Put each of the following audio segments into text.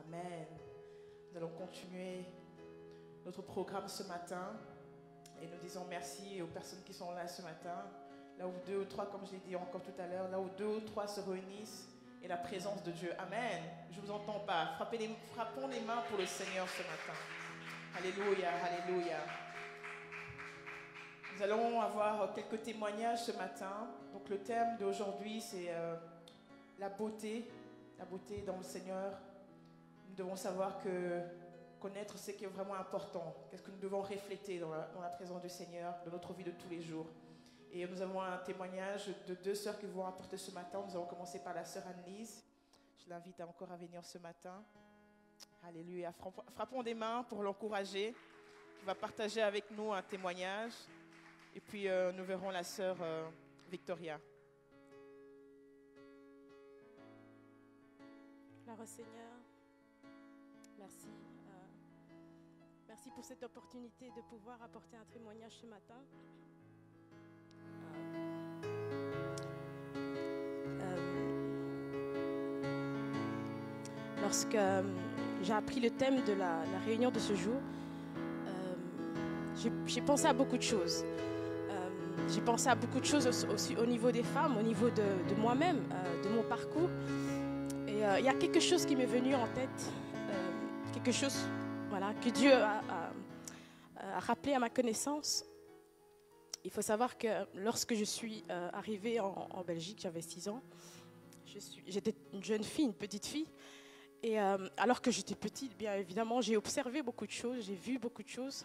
Amen. Nous allons continuer notre programme ce matin et nous disons merci aux personnes qui sont là ce matin. Là où 2 ou 3, comme je l'ai dit encore tout à l'heure, là où 2 ou 3 se réunissent et la présence de Dieu. Amen. Je ne vous entends pas. Frappons les mains pour le Seigneur ce matin. Alléluia, alléluia. Nous allons avoir quelques témoignages ce matin. Donc le thème d'aujourd'hui, c'est la beauté dans le Seigneur. Nous devons savoir que connaître ce qui est vraiment important. Qu'est-ce que nous devons refléter dans la présence du Seigneur, dans notre vie de tous les jours. Et nous avons un témoignage de 2 sœurs qui vont apporter ce matin. Nous allons commencer par la sœur Anne-Lise. Je l'invite encore à venir ce matin. Alléluia. Frappons des mains pour l'encourager. Qui va partager avec nous un témoignage. Et puis nous verrons la sœur Victoria. Gloire au Seigneur. Merci. Merci pour cette opportunité de pouvoir apporter un témoignage ce matin. Lorsque j'ai appris le thème de la réunion de ce jour, j'ai pensé à beaucoup de choses. J'ai pensé à beaucoup de choses aussi au niveau des femmes, au niveau de moi-même, de mon parcours. Et il y a quelque chose qui m'est venu en tête, quelque chose que Dieu a rappelé à ma connaissance. Il faut savoir que lorsque je suis arrivée en Belgique, j'avais 6 ans. J'étais une jeune fille, une petite fille. Et alors que j'étais petite, bien évidemment, j'ai observé beaucoup de choses, j'ai vu beaucoup de choses.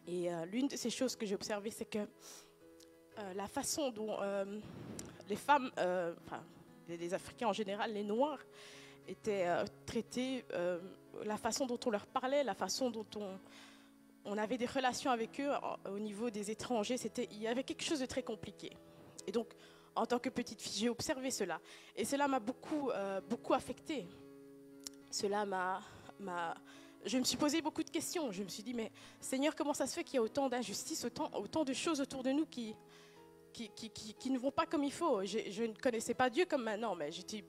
Et l'une de ces choses que j'ai observées, c'est que la façon dont les femmes, les Africains en général, les Noirs, étaient traités, la façon dont on leur parlait, la façon dont on avait des relations avec eux au niveau des étrangers, il y avait quelque chose de très compliqué. Et donc, en tant que petite fille, j'ai observé cela. Et cela m'a beaucoup affectée. Je me suis posé beaucoup de questions. Je me suis dit, mais Seigneur, comment ça se fait qu'il y a autant d'injustices, autant de choses autour de nous qui ne vont pas comme il faut. Je ne connaissais pas Dieu comme maintenant, mais j'étais,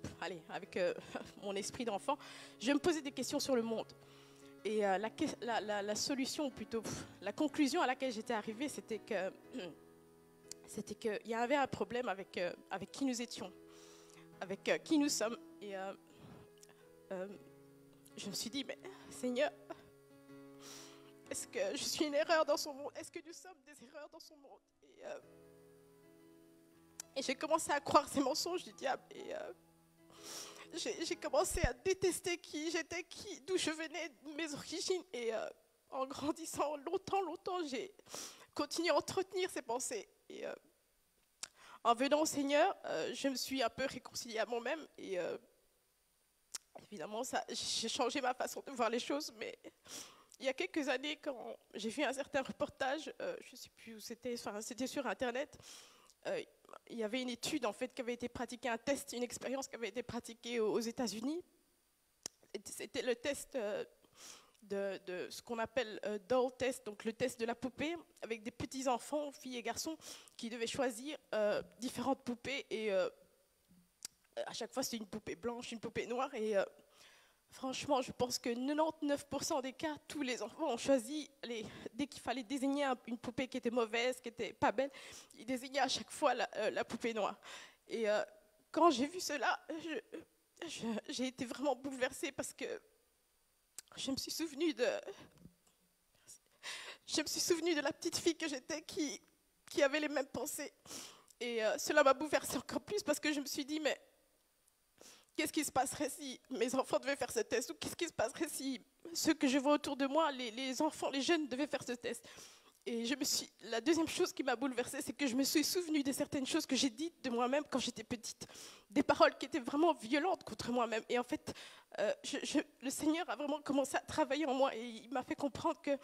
avec mon esprit d'enfant, je me posais des questions sur le monde. Et la solution, ou plutôt la conclusion à laquelle j'étais arrivée, c'était qu'il y avait un problème avec qui nous étions, avec qui nous sommes. Et je me suis dit, mais Seigneur, est-ce que je suis une erreur dans son monde? Est-ce que nous sommes des erreurs dans son monde? Et j'ai commencé à croire ces mensonges du diable. Et j'ai commencé à détester qui j'étais, d'où je venais, mes origines. Et en grandissant longtemps, j'ai continué à entretenir ces pensées. Et en venant au Seigneur, je me suis un peu réconciliée à moi-même. Et évidemment, j'ai changé ma façon de voir les choses. Mais il y a quelques années, quand j'ai vu un certain reportage, je ne sais plus où c'était, c'était sur Internet, il y avait une étude en fait qui avait été pratiquée, un test, une expérience qui avait été pratiquée aux États-Unis. C'était le test de ce qu'on appelle doll test, donc le test de la poupée, avec des petits enfants, filles et garçons, qui devaient choisir différentes poupées. Et à chaque fois, c'était une poupée blanche, une poupée noire. Et franchement, je pense que 99% des cas, tous les enfants ont choisi, dès qu'il fallait désigner une poupée qui était mauvaise, qui n'était pas belle, ils désignaient à chaque fois la poupée noire. Et quand j'ai vu cela, j'ai été vraiment bouleversée parce que je me suis souvenue de la petite fille que j'étais qui avait les mêmes pensées. Et cela m'a bouleversée encore plus parce que je me suis dit, mais qu'est-ce qui se passerait si mes enfants devaient faire ce test? Ou qu'est-ce qui se passerait si ceux que je vois autour de moi, les enfants, les jeunes, devaient faire ce test? Et la deuxième chose qui m'a bouleversée, c'est que je me suis souvenue de certaines choses que j'ai dites de moi-même quand j'étais petite. Des paroles qui étaient vraiment violentes contre moi-même. Et en fait, le Seigneur a vraiment commencé à travailler en moi et il m'a fait comprendre que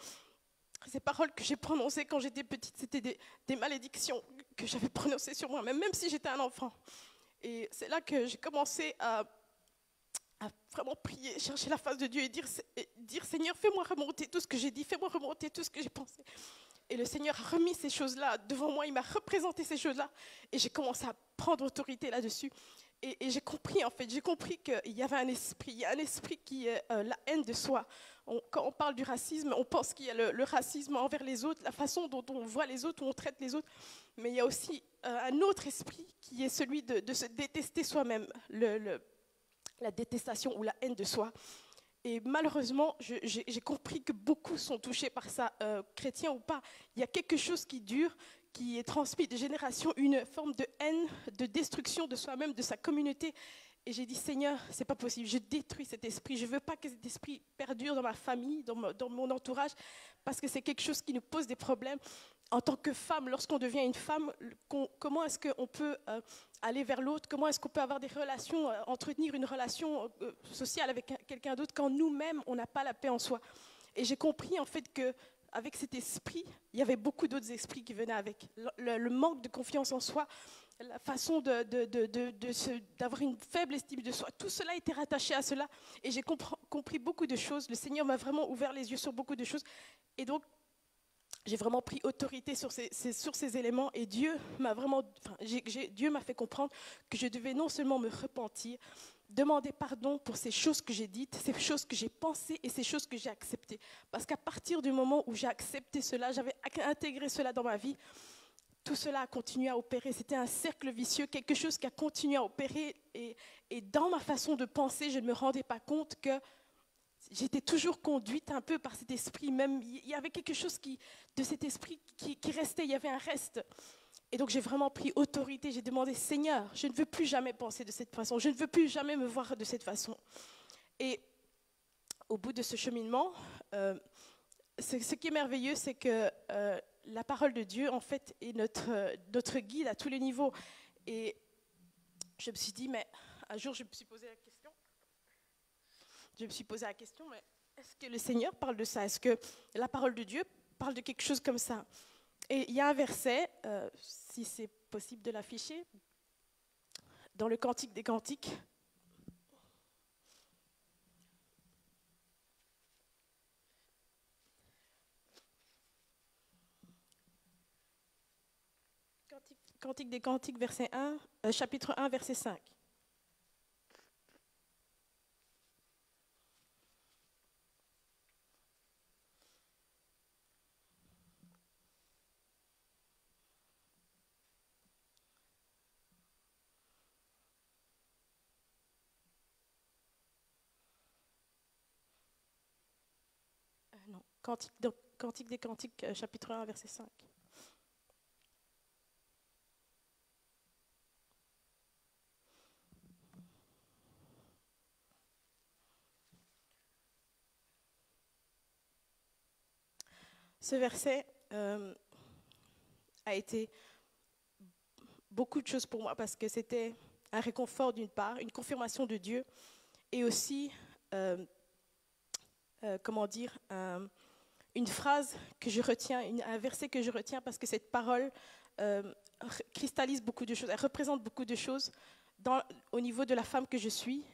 ces paroles que j'ai prononcées quand j'étais petite, c'était des malédictions que j'avais prononcées sur moi-même, même si j'étais un enfant. Et c'est là que j'ai commencé à vraiment prier, chercher la face de Dieu et dire Seigneur, fais-moi remonter tout ce que j'ai dit, fais-moi remonter tout ce que j'ai pensé. Et le Seigneur a remis ces choses-là devant moi, il m'a représenté ces choses-là et j'ai commencé à prendre autorité là-dessus. Et j'ai compris, en fait, j'ai compris qu'il y avait un esprit. Il y a un esprit qui est la haine de soi. Quand on parle du racisme, on pense qu'il y a le racisme envers les autres, la façon dont on voit les autres, où on traite les autres. Mais il y a aussi un autre esprit qui est celui de se détester soi-même, la détestation ou la haine de soi. Et malheureusement, j'ai compris que beaucoup sont touchés par ça, chrétiens ou pas. Il y a quelque chose qui dure, qui est transmis de génération, une forme de haine, de destruction de soi-même, de sa communauté. Et j'ai dit, Seigneur, c'est pas possible, je détruis cet esprit. Je veux pas que cet esprit perdure dans ma famille, dans mon entourage, parce que c'est quelque chose qui nous pose des problèmes. En tant que femme, lorsqu'on devient une femme, comment est-ce qu'on peut aller vers l'autre? Comment est-ce qu'on peut avoir des relations, entretenir une relation sociale avec quelqu'un d'autre quand nous-mêmes, on n'a pas la paix en soi? Et j'ai compris en fait qu'avec cet esprit, il y avait beaucoup d'autres esprits qui venaient avec. Le manque de confiance en soi, la façon d'avoir une faible estime de soi, tout cela était rattaché à cela. Et j'ai compris beaucoup de choses. Le Seigneur m'a vraiment ouvert les yeux sur beaucoup de choses. Et donc, j'ai vraiment pris autorité sur ces éléments et Dieu m'a fait comprendre que je devais non seulement me repentir, demander pardon pour ces choses que j'ai dites, ces choses que j'ai pensées et ces choses que j'ai acceptées. Parce qu'à partir du moment où j'ai accepté cela, j'avais intégré cela dans ma vie, tout cela a continué à opérer. C'était un cercle vicieux, quelque chose qui a continué à opérer. Et dans ma façon de penser, je ne me rendais pas compte que j'étais toujours conduite un peu par cet esprit. Même, il y avait quelque chose de cet esprit qui restait, il y avait un reste. Et donc j'ai vraiment pris autorité, j'ai demandé, Seigneur, je ne veux plus jamais penser de cette façon, je ne veux plus jamais me voir de cette façon. Et au bout de ce cheminement, ce qui est merveilleux, c'est que la parole de Dieu, en fait, est notre guide à tous les niveaux. Et je me suis dit, mais un jour, je me suis posé la question, mais est-ce que le Seigneur parle de ça? Est-ce que la parole de Dieu parle de quelque chose comme ça? Et il y a un verset, si c'est possible de l'afficher, dans le Cantique des Cantiques. Cantique des Cantiques, verset 1, chapitre 1, verset 5. Non, Cantique des Cantiques, chapitre 1, verset 5. Ce verset a été beaucoup de choses pour moi parce que c'était un réconfort d'une part, une confirmation de Dieu et aussi, une phrase que je retiens, un verset que je retiens parce que cette parole cristallise beaucoup de choses, elle représente beaucoup de choses au niveau de la femme que je suis,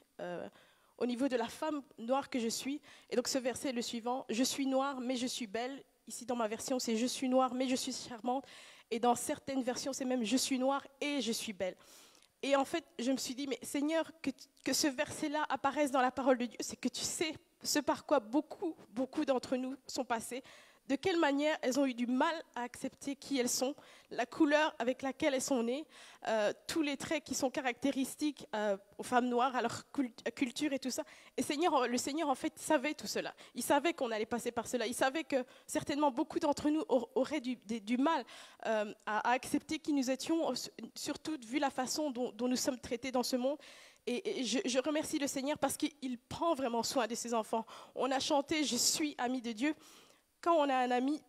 au niveau de la femme noire que je suis. Et donc ce verset est le suivant, « Je suis noire mais je suis belle ». Ici, dans ma version, c'est « Je suis noire, mais je suis charmante ». Et dans certaines versions, c'est même « Je suis noire et je suis belle ». Et en fait, je me suis dit, mais Seigneur, que ce verset-là apparaisse dans la parole de Dieu, c'est que tu sais ce par quoi beaucoup d'entre nous sont passés, de quelle manière elles ont eu du mal à accepter qui elles sont, la couleur avec laquelle elles sont nées, tous les traits qui sont caractéristiques aux femmes noires, à leur culture et tout ça. Et le Seigneur, en fait, savait tout cela. Il savait qu'on allait passer par cela. Il savait que certainement beaucoup d'entre nous auraient du mal à accepter qui nous étions, surtout vu la façon dont nous sommes traités dans ce monde. Et je remercie le Seigneur parce qu'il prend vraiment soin de ses enfants. On a chanté « Je suis ami de Dieu ». Quand on a un ami,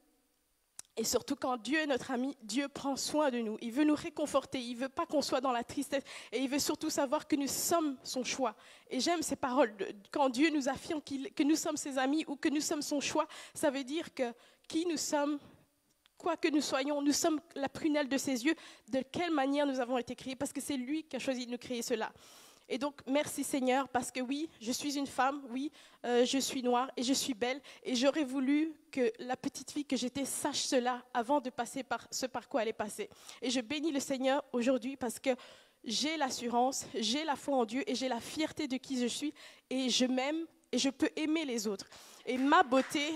et surtout quand Dieu est notre ami, Dieu prend soin de nous. Il veut nous réconforter, il ne veut pas qu'on soit dans la tristesse. Et il veut surtout savoir que nous sommes son choix. Et j'aime ces paroles. Quand Dieu nous affirme que nous sommes ses amis ou que nous sommes son choix, ça veut dire que qui nous sommes, quoi que nous soyons, nous sommes la prunelle de ses yeux. De quelle manière nous avons été créés, parce que c'est lui qui a choisi de nous créer cela. Et donc, merci Seigneur, parce que oui, je suis une femme, oui, je suis noire et je suis belle. Et j'aurais voulu que la petite fille que j'étais sache cela avant de passer par ce par quoi elle est passée. Et je bénis le Seigneur aujourd'hui parce que j'ai l'assurance, j'ai la foi en Dieu et j'ai la fierté de qui je suis et je m'aime et je peux aimer les autres. Et ma beauté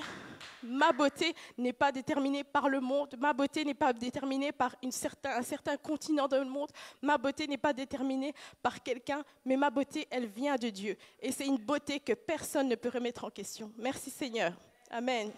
n'est pas déterminée par le monde, ma beauté n'est pas déterminée par un certain continent dans le monde, ma beauté n'est pas déterminée par quelqu'un, mais ma beauté, elle vient de Dieu. Et c'est une beauté que personne ne peut remettre en question. Merci Seigneur. Amen.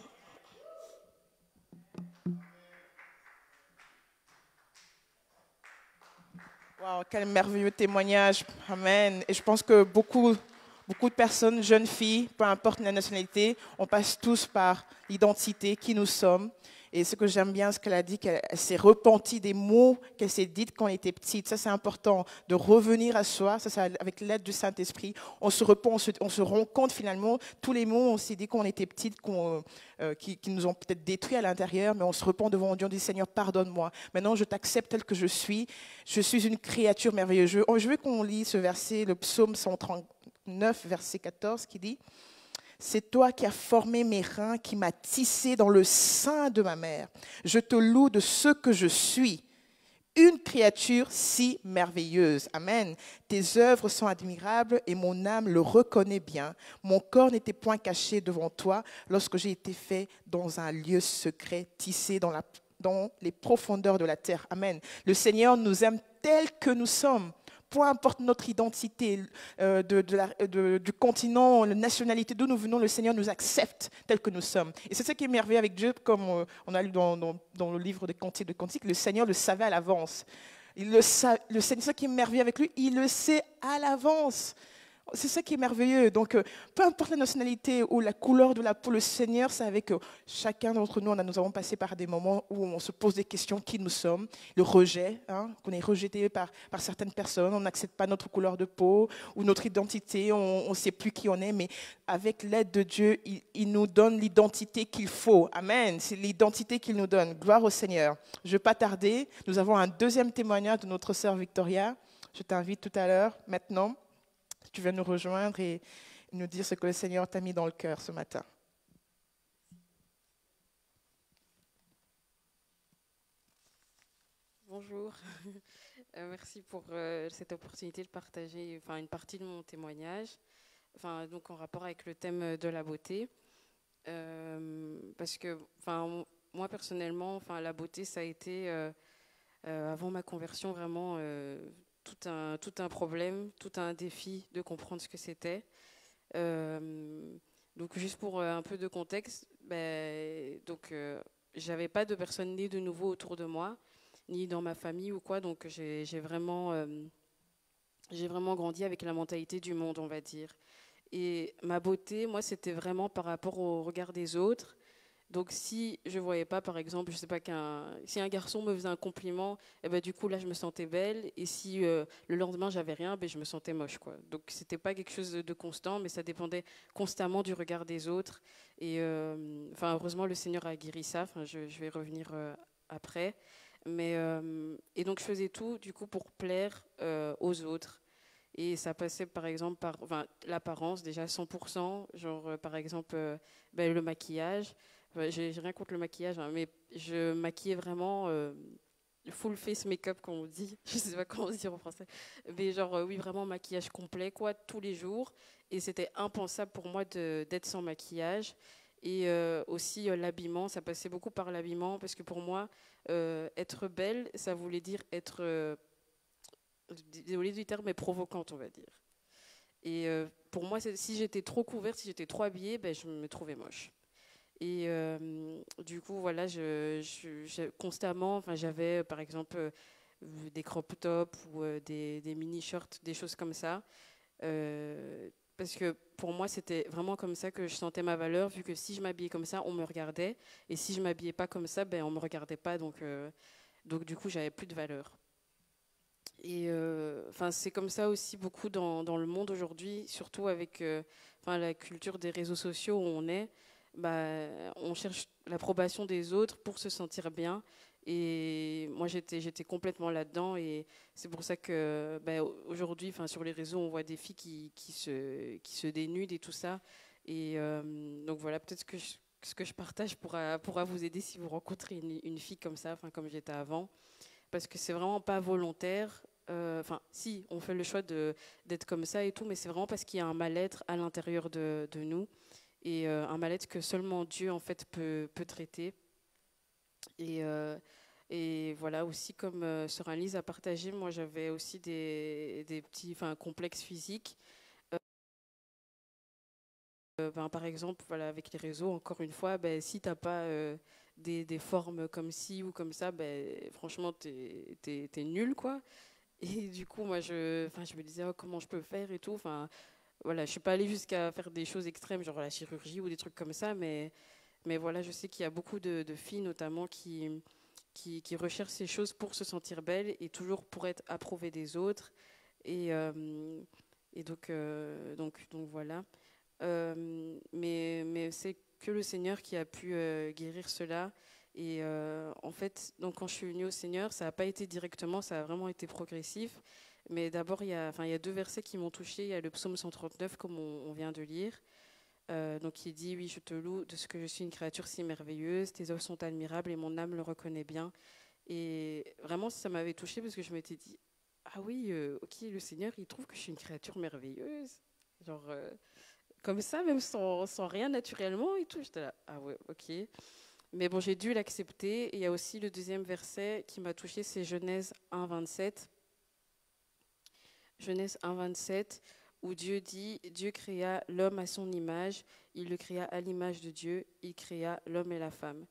Wow, quel merveilleux témoignage. Amen. Et je pense que beaucoup de personnes, jeunes filles, peu importe la nationalité, on passe tous par l'identité, qui nous sommes. Et ce que j'aime bien, ce qu'elle a dit, qu'elle s'est repentie des mots qu'elle s'est dit quand elle était petite. Ça, c'est important de revenir à soi. Ça, c'est avec l'aide du Saint-Esprit. On se repent, on se rend compte finalement, tous les mots, on s'est dit quand on était petite, qui nous ont peut-être détruits à l'intérieur, mais on se repent devant Dieu, on dit Seigneur, pardonne-moi. Maintenant, je t'accepte tel que je suis. Je suis une créature merveilleuse. Je veux qu'on lit ce verset, le psaume 139, verset 14, qui dit: c'est toi qui as formé mes reins, qui m'as tissé dans le sein de ma mère. Je te loue de ce que je suis, une créature si merveilleuse. Amen. Tes œuvres sont admirables et mon âme le reconnaît bien. Mon corps n'était point caché devant toi lorsque j'ai été fait dans un lieu secret, tissé dans les profondeurs de la terre. Amen. Le Seigneur nous aime tels que nous sommes. Peu importe notre identité du continent, la nationalité d'où nous venons, le Seigneur nous accepte tels que nous sommes. Et c'est ce qui est merveilleux avec Dieu, comme on a lu dans le livre des Cantiques, le Seigneur le savait à l'avance. Le Seigneur, ce qui est merveilleux avec lui, il le sait à l'avance. C'est ça qui est merveilleux. Donc, peu importe la nationalité ou la couleur de la peau, le Seigneur savait que chacun d'entre nous, nous avons passé par des moments où on se pose des questions, qui nous sommes, le rejet, qu'on est rejeté par certaines personnes, on n'accepte pas notre couleur de peau ou notre identité, on ne sait plus qui on est, mais avec l'aide de Dieu, il nous donne l'identité qu'il faut. Amen. C'est l'identité qu'il nous donne. Gloire au Seigneur. Je ne vais pas tarder. Nous avons un deuxième témoignage de notre sœur Victoria. Je t'invite tout à l'heure, maintenant. Tu vas nous rejoindre et nous dire ce que le Seigneur t'a mis dans le cœur ce matin. Bonjour, merci pour cette opportunité de partager une partie de mon témoignage, donc en rapport avec le thème de la beauté. Parce que moi personnellement, la beauté, ça a été, avant ma conversion, vraiment tout un problème, tout un défi de comprendre ce que c'était. Donc juste pour un peu de contexte, j'avais pas de personnes nées de nouveau autour de moi, ni dans ma famille ou quoi, donc j'ai vraiment grandi avec la mentalité du monde, on va dire. Et ma beauté, moi, c'était vraiment par rapport au regard des autres. Donc si je voyais pas, par exemple, je sais pas, si un garçon me faisait un compliment, du coup là je me sentais belle, et si le lendemain j'avais rien, je me sentais moche, quoi. Donc c'était pas quelque chose de constant, mais ça dépendait constamment du regard des autres. Et heureusement le Seigneur a guéri ça. Je vais revenir après. Et donc je faisais tout du coup pour plaire aux autres. Et ça passait par exemple par l'apparence déjà 100%, genre par exemple le maquillage. J'ai rien contre le maquillage, mais je maquillais vraiment full face make-up, comme on dit. Je sais pas comment dire en français. Mais oui, vraiment maquillage complet, quoi, tous les jours. Et c'était impensable pour moi d'être sans maquillage. Et aussi l'habillement, ça passait beaucoup par l'habillement, parce que pour moi, être belle, ça voulait dire être, désolée du terme, mais provocante, on va dire. Et pour moi, si j'étais trop couverte, si j'étais trop habillée, je me trouvais moche. Et du coup, voilà, constamment, j'avais par exemple des crop tops ou des mini-shorts, des choses comme ça. Parce que pour moi, c'était vraiment comme ça que je sentais ma valeur, vu que si je m'habillais comme ça, on me regardait. Et si je ne m'habillais pas comme ça, on ne me regardait pas. Donc du coup, j'avais plus de valeur. Et c'est comme ça aussi beaucoup dans le monde aujourd'hui, surtout avec la culture des réseaux sociaux où on est. On cherche l'approbation des autres pour se sentir bien. Et moi, j'étais complètement là-dedans. Et c'est pour ça que aujourd'hui, sur les réseaux, on voit des filles qui se dénudent et tout ça. Et donc voilà, peut-être que ce que je partage pourra vous aider si vous rencontrez une fille comme ça, comme j'étais avant. Parce que c'est vraiment pas volontaire. Enfin, si, on fait le choix d'être comme ça et tout, mais c'est vraiment parce qu'il y a un mal-être à l'intérieur de nous et un mal-être que seulement Dieu en fait peut traiter. Et, et voilà, aussi comme Sœur Annelise a partagé, moi j'avais aussi des petits, enfin, complexes physiques. Ben, par exemple, voilà, avec les réseaux, encore une fois, ben, si tu n'as pas des formes comme ci ou comme ça, ben, franchement, t'es nul, quoi. Et du coup, moi, je me disais, oh, comment je peux faire et tout. Enfin, voilà, je ne suis pas allée jusqu'à faire des choses extrêmes, genre la chirurgie ou des trucs comme ça, mais voilà, je sais qu'il y a beaucoup de filles, notamment, qui recherchent ces choses pour se sentir belles et toujours pour être approuvées des autres. Et, et donc voilà. Mais c'est que le Seigneur qui a pu guérir cela. Et en fait, donc quand je suis venue au Seigneur, ça n'a pas été directement, ça a vraiment été progressif. Mais d'abord, il y a deux versets qui m'ont touchée. Il y a le psaume 139, comme on vient de lire. Donc il dit, oui, je te loue de ce que je suis une créature si merveilleuse, tes œuvres sont admirables et mon âme le reconnaît bien. Et vraiment, ça m'avait touchée parce que je m'étais dit, ah oui, ok, le Seigneur, il trouve que je suis une créature merveilleuse. Genre, comme ça, même sans rien naturellement et tout. J'étais là, ah ouais, ok. Mais bon, j'ai dû l'accepter. Et il y a aussi le deuxième verset qui m'a touchée, c'est Genèse 1, 27. Genèse 1, 27, où Dieu dit, Dieu créa l'homme à son image, il le créa à l'image de Dieu, il créa l'homme et la femme.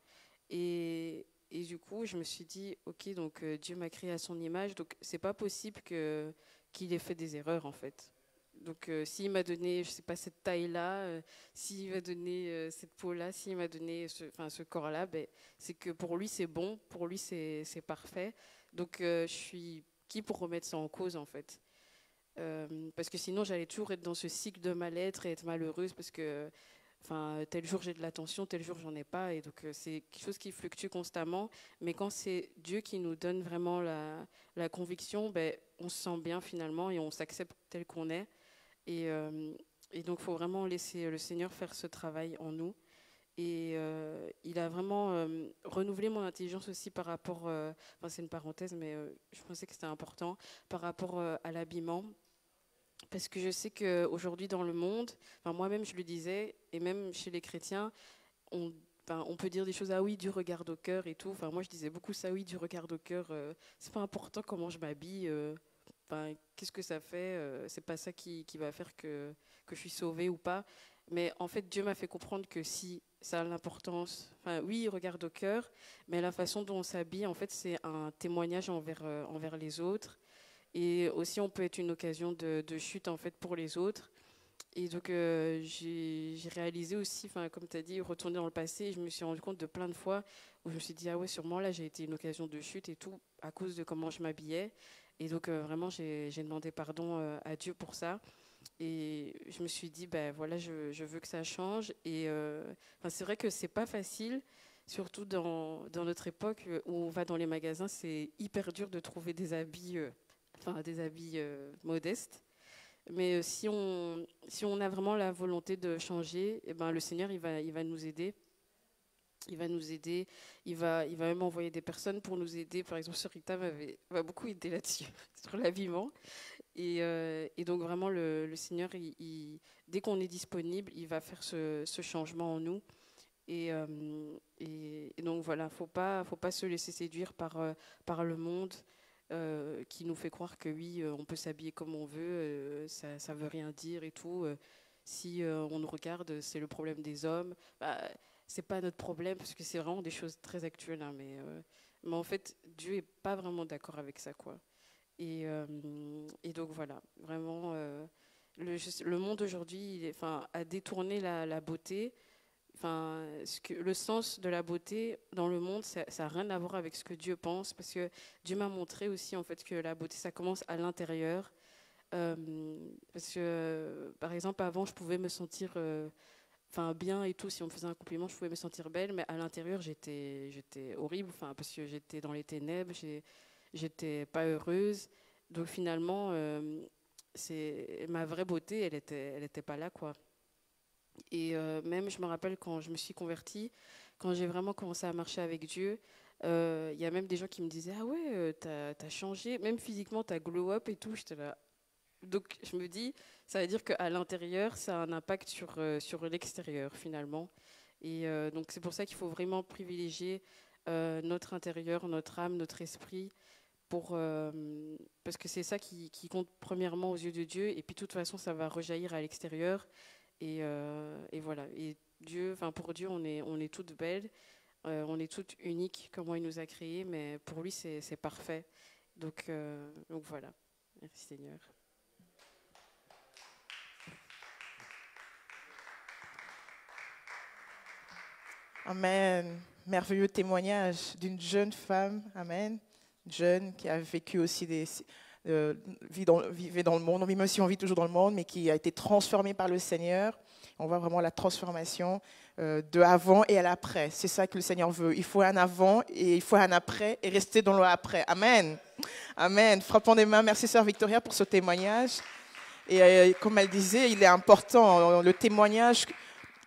Et du coup, je me suis dit, ok, donc Dieu m'a créé à son image, donc c'est pas possible qu'il ait fait des erreurs en fait. Donc s'il m'a donné, je sais pas, cette taille-là, s'il m'a donné cette peau-là, s'il m'a donné ce corps-là, ben, c'est que pour lui c'est bon, pour lui c'est parfait. Donc je suis qui pour remettre ça en cause en fait. Parce que sinon j'allais toujours être dans ce cycle de mal-être et être malheureuse parce que tel jour j'ai de l'attention, tel jour j'en ai pas, et donc c'est quelque chose qui fluctue constamment. Mais quand c'est Dieu qui nous donne vraiment la conviction, ben, on se sent bien finalement et on s'accepte tel qu'on est. Et, et donc il faut vraiment laisser le Seigneur faire ce travail en nous. Et il a vraiment renouvelé mon intelligence aussi par rapport, c'est une parenthèse, mais je pensais que c'était important, par rapport à l'habillement. Parce que je sais qu'aujourd'hui dans le monde, moi-même je le disais, et même chez les chrétiens, on peut dire des choses, ah oui, Dieu regarde au cœur et tout. Enfin, moi je disais beaucoup ça, oui, Dieu regarde au cœur. C'est pas important comment je m'habille. Qu'est-ce que ça fait c'est pas ça qui va faire que je suis sauvée ou pas. Mais en fait, Dieu m'a fait comprendre que si ça a l'importance, oui, il regarde au cœur, mais la façon dont on s'habille, en fait, c'est un témoignage envers les autres. Et aussi, on peut être une occasion de chute, en fait, pour les autres. Et donc, j'ai réalisé aussi, comme tu as dit, retourner dans le passé, et je me suis rendu compte de plein de fois où je me suis dit, ah ouais, sûrement là, j'ai été une occasion de chute et tout, à cause de comment je m'habillais. Et donc, vraiment, j'ai demandé pardon à Dieu pour ça. Et je me suis dit, ben voilà, je veux que ça change. Et c'est vrai que c'est pas facile, surtout dans notre époque où on va dans les magasins, c'est hyper dur de trouver des habits, modestes. Mais si on a vraiment la volonté de changer, eh ben, le Seigneur, il va nous aider. Il va nous aider, il va même envoyer des personnes pour nous aider. Par exemple, Sœur Rita m'a beaucoup aidé là-dessus, sur l'habillement. Et donc vraiment, le Seigneur, dès qu'on est disponible, il va faire ce changement en nous. Et donc voilà, faut pas se laisser séduire par le monde qui nous fait croire que oui, on peut s'habiller comme on veut, ça veut rien dire et tout. Si on nous regarde, c'est le problème des hommes. C'est pas notre problème parce que c'est vraiment des choses très actuelles, hein, mais en fait, Dieu est pas vraiment d'accord avec ça, quoi. Et donc voilà, vraiment, le monde aujourd'hui, a détourné la beauté. Le sens de la beauté dans le monde, ça n'a rien à voir avec ce que Dieu pense, parce que Dieu m'a montré aussi en fait que la beauté, ça commence à l'intérieur. Parce que, par exemple, avant, je pouvais me sentir bien et tout. Si on me faisait un compliment, je pouvais me sentir belle, mais à l'intérieur, j'étais horrible, parce que j'étais dans les ténèbres, j'étais pas heureuse. Donc finalement, ma vraie beauté, elle était pas là, quoi. Et même, je me rappelle quand je me suis convertie, quand j'ai vraiment commencé à marcher avec Dieu, Il y a même des gens qui me disaient, ah ouais, t'as changé, même physiquement, t'as glow up et tout. J'étais là. Donc je me dis, ça veut dire qu'à l'intérieur, ça a un impact sur l'extérieur finalement. Et donc c'est pour ça qu'il faut vraiment privilégier notre intérieur, notre âme, notre esprit, parce que c'est ça qui compte premièrement aux yeux de Dieu. Et puis de toute façon, ça va rejaillir à l'extérieur. Et voilà. Et Dieu, enfin pour Dieu, on est toutes belles, on est toutes uniques, comment il nous a créées, mais pour lui, c'est parfait. Donc voilà. Merci Seigneur. Amen. Merveilleux témoignage d'une jeune femme, amen, jeune qui a vécu aussi vivait dans le monde, même si on vit toujours dans le monde, mais qui a été transformée par le Seigneur. On voit vraiment la transformation de avant et à l'après. C'est ça que le Seigneur veut. Il faut un avant et il faut un après et rester dans le après. Amen. Amen. Frappons des mains. Merci Sœur Victoria pour ce témoignage. Et comme elle disait, il est important, le témoignage.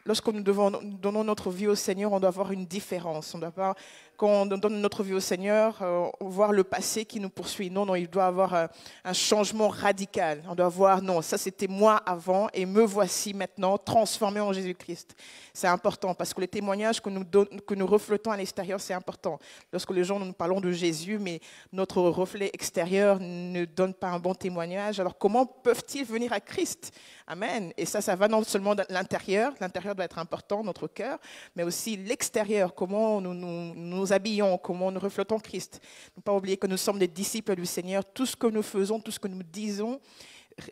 Lorsque nous donnons notre vie au Seigneur, on doit avoir une différence. On doit pas, quand on donne notre vie au Seigneur, voir le passé qui nous poursuit. Non, il doit avoir un changement radical. On doit voir, non, ça c'était moi avant et me voici maintenant transformé en Jésus-Christ. C'est important parce que les témoignages que nous reflétons à l'extérieur, c'est important. Lorsque les gens nous parlons de Jésus, mais notre reflet extérieur ne donne pas un bon témoignage, alors comment peuvent-ils venir à Christ? Amen. Et ça va non seulement dans l'intérieur. L'intérieur doit être important, notre cœur, mais aussi l'extérieur, comment nous habillons, comment nous reflétons Christ. Ne pas oublier que nous sommes des disciples du Seigneur. Tout ce que nous faisons, tout ce que nous disons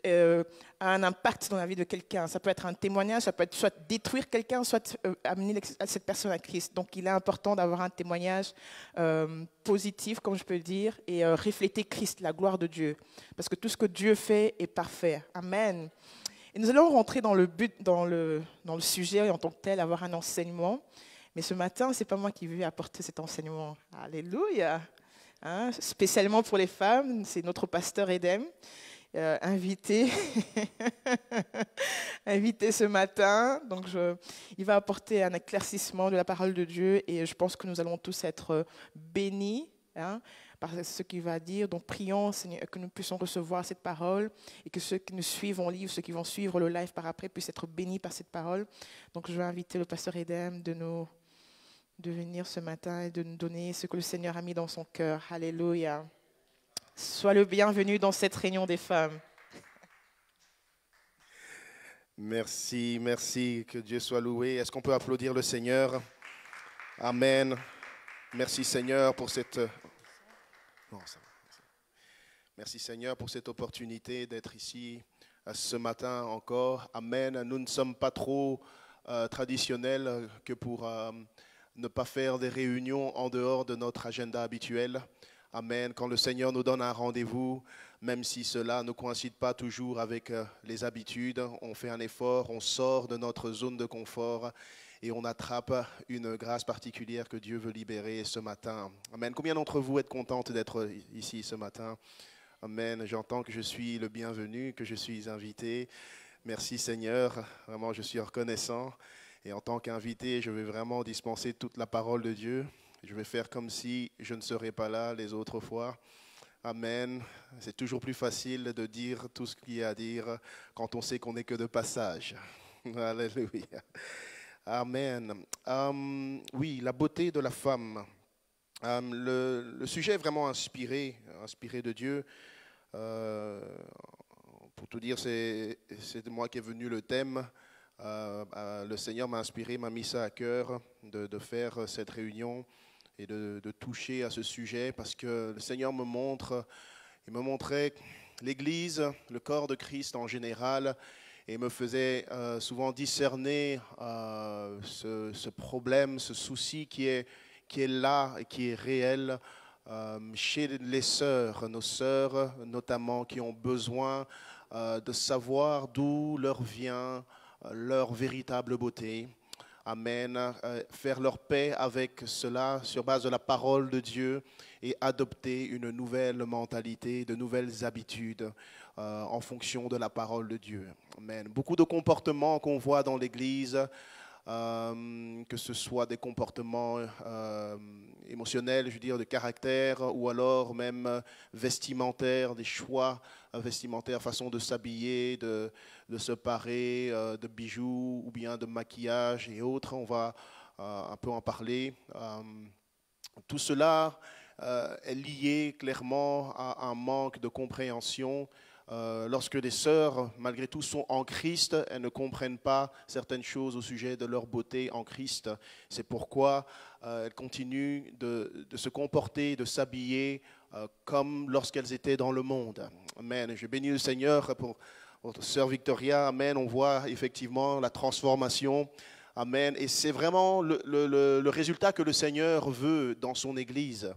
a un impact dans la vie de quelqu'un. Ça peut être un témoignage, ça peut être soit détruire quelqu'un, soit amener cette personne à Christ. Donc il est important d'avoir un témoignage positif, comme je peux le dire, et refléter Christ, la gloire de Dieu. Parce que tout ce que Dieu fait est parfait. Amen. Et nous allons rentrer dans le sujet en tant que tel, avoir un enseignement. Mais ce matin, ce n'est pas moi qui vais apporter cet enseignement. Alléluia. Hein, spécialement pour les femmes, c'est notre pasteur Edem, invité ce matin. Donc, il va apporter un éclaircissement de la parole de Dieu et je pense que nous allons tous être bénis. Hein, par ce qu'il va dire. Donc, prions, Seigneur, que nous puissions recevoir cette parole et que ceux qui nous suivent en live, ceux qui vont suivre le live par après, puissent être bénis par cette parole. Donc, je vais inviter le pasteur Edem de venir ce matin et de nous donner ce que le Seigneur a mis dans son cœur. Alléluia. Sois le bienvenu dans cette réunion des femmes. Merci, merci. Que Dieu soit loué. Est-ce qu'on peut applaudir le Seigneur? Amen. Merci Seigneur pour cette... Non, ça va. Merci Seigneur pour cette opportunité d'être ici ce matin encore. Amen. Nous ne sommes pas trop traditionnels que pour ne pas faire des réunions en dehors de notre agenda habituel. Amen. Quand le Seigneur nous donne un rendez-vous, même si cela ne coïncide pas toujours avec les habitudes, on fait un effort, on sort de notre zone de confort et on attrape une grâce particulière que Dieu veut libérer ce matin. Amen. Combien d'entre vous êtes contentes d'être ici ce matin? Amen. J'entends que je suis le bienvenu, que je suis invité. Merci Seigneur. Vraiment, je suis reconnaissant. Et en tant qu'invité, je vais vraiment dispenser toute la parole de Dieu. Je vais faire comme si je ne serais pas là les autres fois. Amen. C'est toujours plus facile de dire tout ce qu'il y a à dire quand on sait qu'on n'est que de passage. Alléluia. Amen. Oui, la beauté de la femme. Le sujet est vraiment inspiré de Dieu. Pour tout dire, c'est de moi qui est venu le thème. Le Seigneur m'a inspiré, m'a mis ça à cœur de faire cette réunion et de toucher à ce sujet parce que le Seigneur me montrait l'Église, le corps de Christ en général, et me faisait souvent discerner ce problème, ce souci qui est là et qui est réel chez les sœurs, nos sœurs notamment, qui ont besoin de savoir d'où leur vient leur véritable beauté. Amen. Faire leur paix avec cela sur base de la parole de Dieu et adopter une nouvelle mentalité, de nouvelles habitudes en fonction de la parole de Dieu. Amen. Beaucoup de comportements qu'on voit dans l'Église que ce soit des comportements émotionnels, je veux dire, de caractère, ou alors même vestimentaires, des choix vestimentaires, façon de s'habiller, de se parer, de bijoux ou bien de maquillage et autres. On va un peu en parler. Tout cela est lié clairement à un manque de compréhension. Lorsque les sœurs, malgré tout, sont en Christ, elles ne comprennent pas certaines choses au sujet de leur beauté en Christ. C'est pourquoi elles continuent de se comporter, de s'habiller comme lorsqu'elles étaient dans le monde. Amen. Je bénis le Seigneur pour votre sœur Victoria. Amen. On voit effectivement la transformation. Amen. Et c'est vraiment le résultat que le Seigneur veut dans son Église.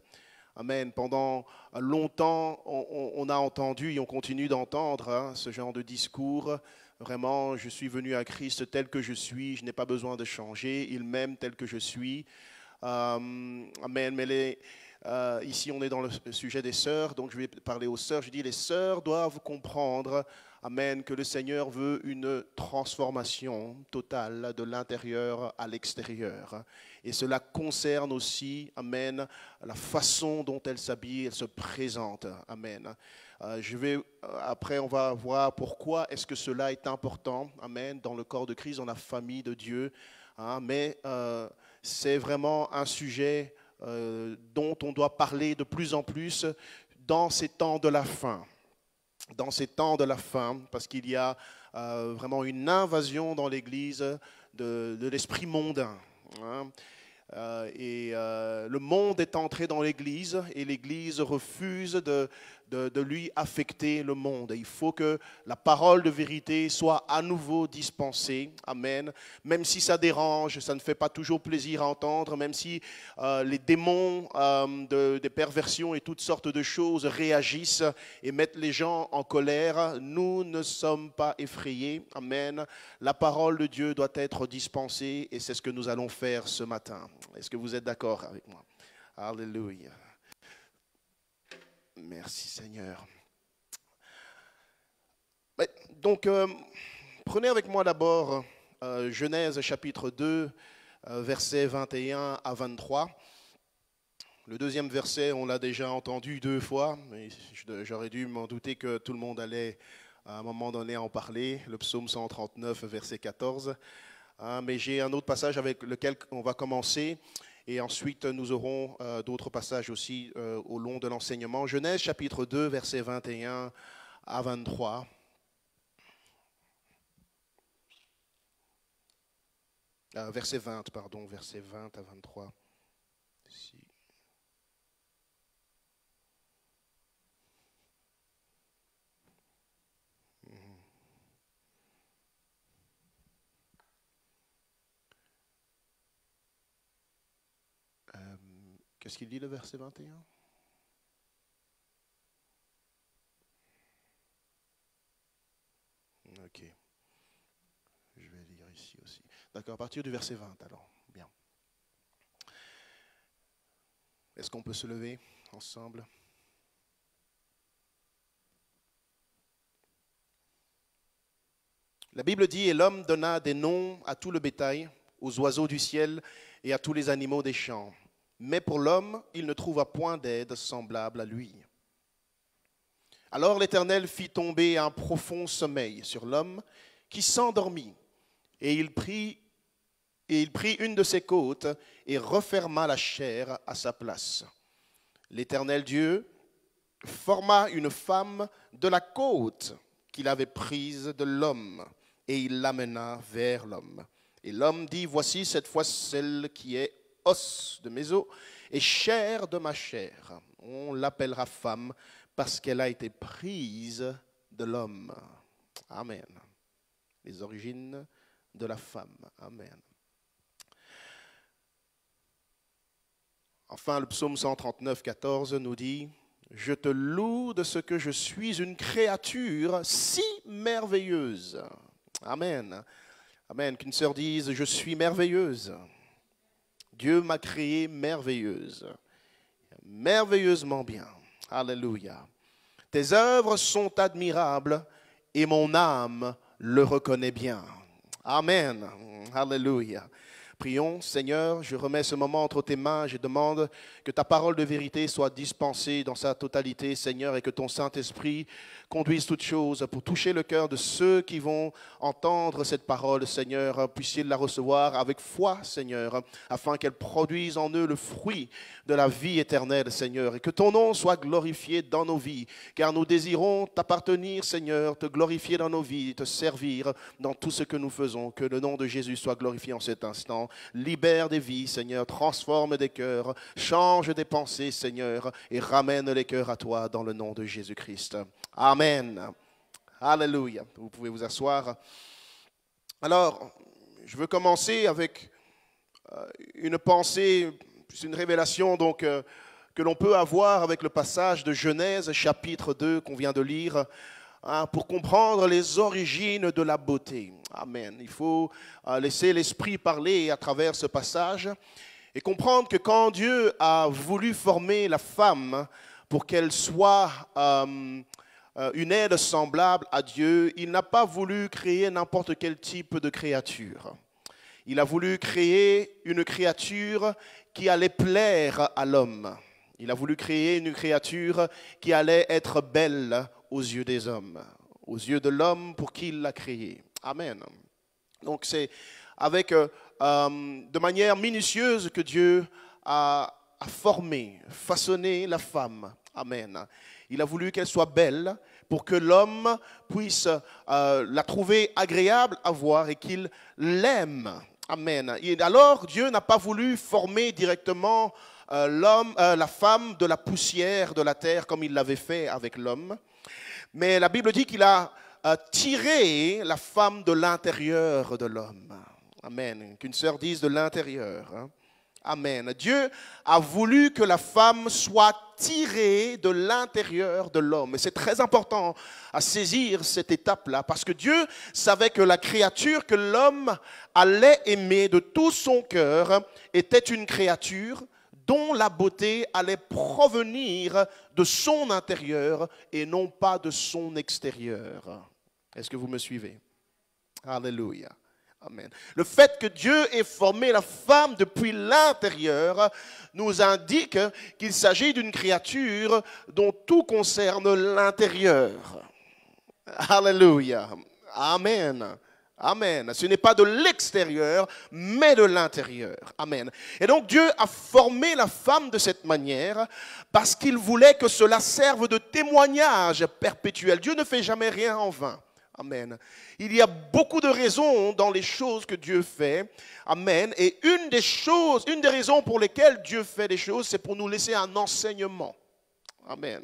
Amen. Pendant longtemps, on a entendu et on continue d'entendre ce genre de discours. Vraiment, je suis venu à Christ tel que je suis, je n'ai pas besoin de changer, il m'aime tel que je suis. Amen. Mais ici, on est dans le sujet des sœurs, donc je vais parler aux sœurs. Je dis, les sœurs doivent comprendre, amen, que le Seigneur veut une transformation totale de l'intérieur à l'extérieur. Et cela concerne aussi, amen, la façon dont elle s'habille, elle se présente, amen. Après, on va voir pourquoi est-ce que cela est important, amen, dans le corps de Christ, dans la famille de Dieu. Mais c'est vraiment un sujet dont on doit parler de plus en plus dans ces temps de la fin. Dans ces temps de la fin, parce qu'il y a vraiment une invasion dans l'Église de l'esprit mondain. Le monde est entré dans l'Église et l'Église refuse de lui affecter le monde. Il faut que la parole de vérité soit à nouveau dispensée. Amen. Même si ça dérange, ça ne fait pas toujours plaisir à entendre, même si les démons des perversions et toutes sortes de choses réagissent et mettent les gens en colère, nous ne sommes pas effrayés. Amen. La parole de Dieu doit être dispensée et c'est ce que nous allons faire ce matin. Est-ce que vous êtes d'accord avec moi? Alléluia. Merci Seigneur. Donc, prenez avec moi d'abord Genèse chapitre 2, versets 21 à 23. Le deuxième verset, on l'a déjà entendu 2 fois, mais j'aurais dû m'en douter que tout le monde allait à un moment donné en parler. Le psaume 139, verset 14. Mais j'ai un autre passage avec lequel on va commencer. Et ensuite, nous aurons d'autres passages aussi au long de l'enseignement. Genèse chapitre 2, versets 21 à 23. Verset 20, pardon, versets 20 à 23. Ici. Qu'est-ce qu'il dit le verset 21? Ok. Je vais lire ici aussi. D'accord, à partir du verset 20 alors. Bien. Est-ce qu'on peut se lever ensemble? La Bible dit, et l'homme donna des noms à tout le bétail, aux oiseaux du ciel et à tous les animaux des champs. Mais pour l'homme, il ne trouva point d'aide semblable à lui. Alors l'Éternel fit tomber un profond sommeil sur l'homme qui s'endormit. Et il prit une de ses côtes et referma la chair à sa place. L'Éternel Dieu forma une femme de la côte qu'il avait prise de l'homme et il l'amena vers l'homme. Et l'homme dit, voici cette fois celle qui est os de mes os et chair de ma chair. On l'appellera femme parce qu'elle a été prise de l'homme. Amen. Les origines de la femme. Amen. Enfin, le psaume 139, 14 nous dit, je te loue de ce que je suis une créature si merveilleuse. Amen. Amen. Qu'une sœur dise, je suis merveilleuse. Dieu m'a créée merveilleuse, merveilleusement bien. Alléluia. Tes œuvres sont admirables et mon âme le reconnaît bien. Amen. Alléluia. Prions, Seigneur, je remets ce moment entre tes mains, je demande que ta parole de vérité soit dispensée dans sa totalité, Seigneur, et que ton Saint-Esprit conduise toutes choses pour toucher le cœur de ceux qui vont entendre cette parole, Seigneur. Puissiez la recevoir avec foi, Seigneur, afin qu'elle produise en eux le fruit de la vie éternelle, Seigneur, et que ton nom soit glorifié dans nos vies, car nous désirons t'appartenir, Seigneur, te glorifier dans nos vies, te servir dans tout ce que nous faisons. Que le nom de Jésus soit glorifié en cet instant. Libère des vies, Seigneur, transforme des cœurs, change des pensées, Seigneur, et ramène les cœurs à toi dans le nom de Jésus-Christ. Amen. Alléluia. Vous pouvez vous asseoir. Alors, je veux commencer avec une pensée, une révélation donc, que l'on peut avoir avec le passage de Genèse chapitre 2 qu'on vient de lire, pour comprendre les origines de la beauté. Amen. Il faut laisser l'Esprit parler à travers ce passage et comprendre que quand Dieu a voulu former la femme pour qu'elle soit une aide semblable à Dieu, il n'a pas voulu créer n'importe quel type de créature. Il a voulu créer une créature qui allait plaire à l'homme. Il a voulu créer une créature qui allait être belle aux yeux des hommes, aux yeux de l'homme pour qui il l'a créé. Amen. Donc c'est avec de manière minutieuse que Dieu a formé, façonné la femme. Amen. Il a voulu qu'elle soit belle pour que l'homme puisse la trouver agréable à voir et qu'il l'aime. Amen. Et alors Dieu n'a pas voulu former directement la femme de la poussière de la terre comme il l'avait fait avec l'homme. Mais la Bible dit qu'il a tiré la femme de l'intérieur de l'homme. Amen. Qu'une sœur dise de l'intérieur. Hein. Amen. Dieu a voulu que la femme soit tirée de l'intérieur de l'homme. Et c'est très important à saisir cette étape-là parce que Dieu savait que la créature que l'homme allait aimer de tout son cœur était une créature dont la beauté allait provenir de son intérieur et non pas de son extérieur. Est-ce que vous me suivez? Alléluia. Amen. Le fait que Dieu ait formé la femme depuis l'intérieur nous indique qu'il s'agit d'une créature dont tout concerne l'intérieur. Alléluia. Amen. Amen. Ce n'est pas de l'extérieur, mais de l'intérieur. Amen. Et donc Dieu a formé la femme de cette manière parce qu'il voulait que cela serve de témoignage perpétuel. Dieu ne fait jamais rien en vain. Amen. Il y a beaucoup de raisons dans les choses que Dieu fait. Amen. Et une des raisons pour lesquelles Dieu fait des choses, c'est pour nous laisser un enseignement. Amen.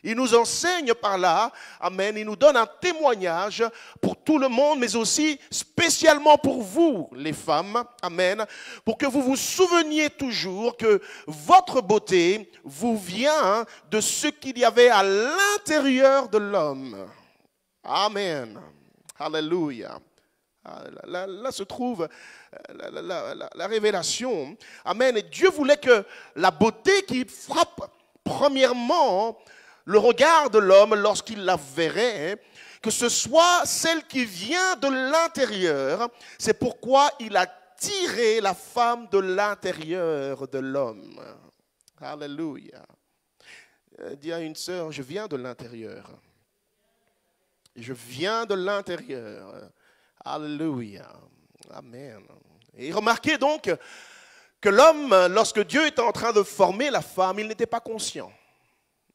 Il nous enseigne par là, amen, il nous donne un témoignage pour tout le monde, mais aussi spécialement pour vous, les femmes, amen, pour que vous vous souveniez toujours que votre beauté vous vient de ce qu'il y avait à l'intérieur de l'homme. Amen. Alléluia. Là se trouve la révélation. Amen. Et Dieu voulait que la beauté qui frappe premièrement le regard de l'homme lorsqu'il la verrait, que ce soit celle qui vient de l'intérieur. C'est pourquoi il a tiré la femme de l'intérieur de l'homme. Alléluia. Dis à une sœur, je viens de l'intérieur. Je viens de l'intérieur. Alléluia. Amen. Et remarquez donc que l'homme, lorsque Dieu était en train de former la femme, il n'était pas conscient.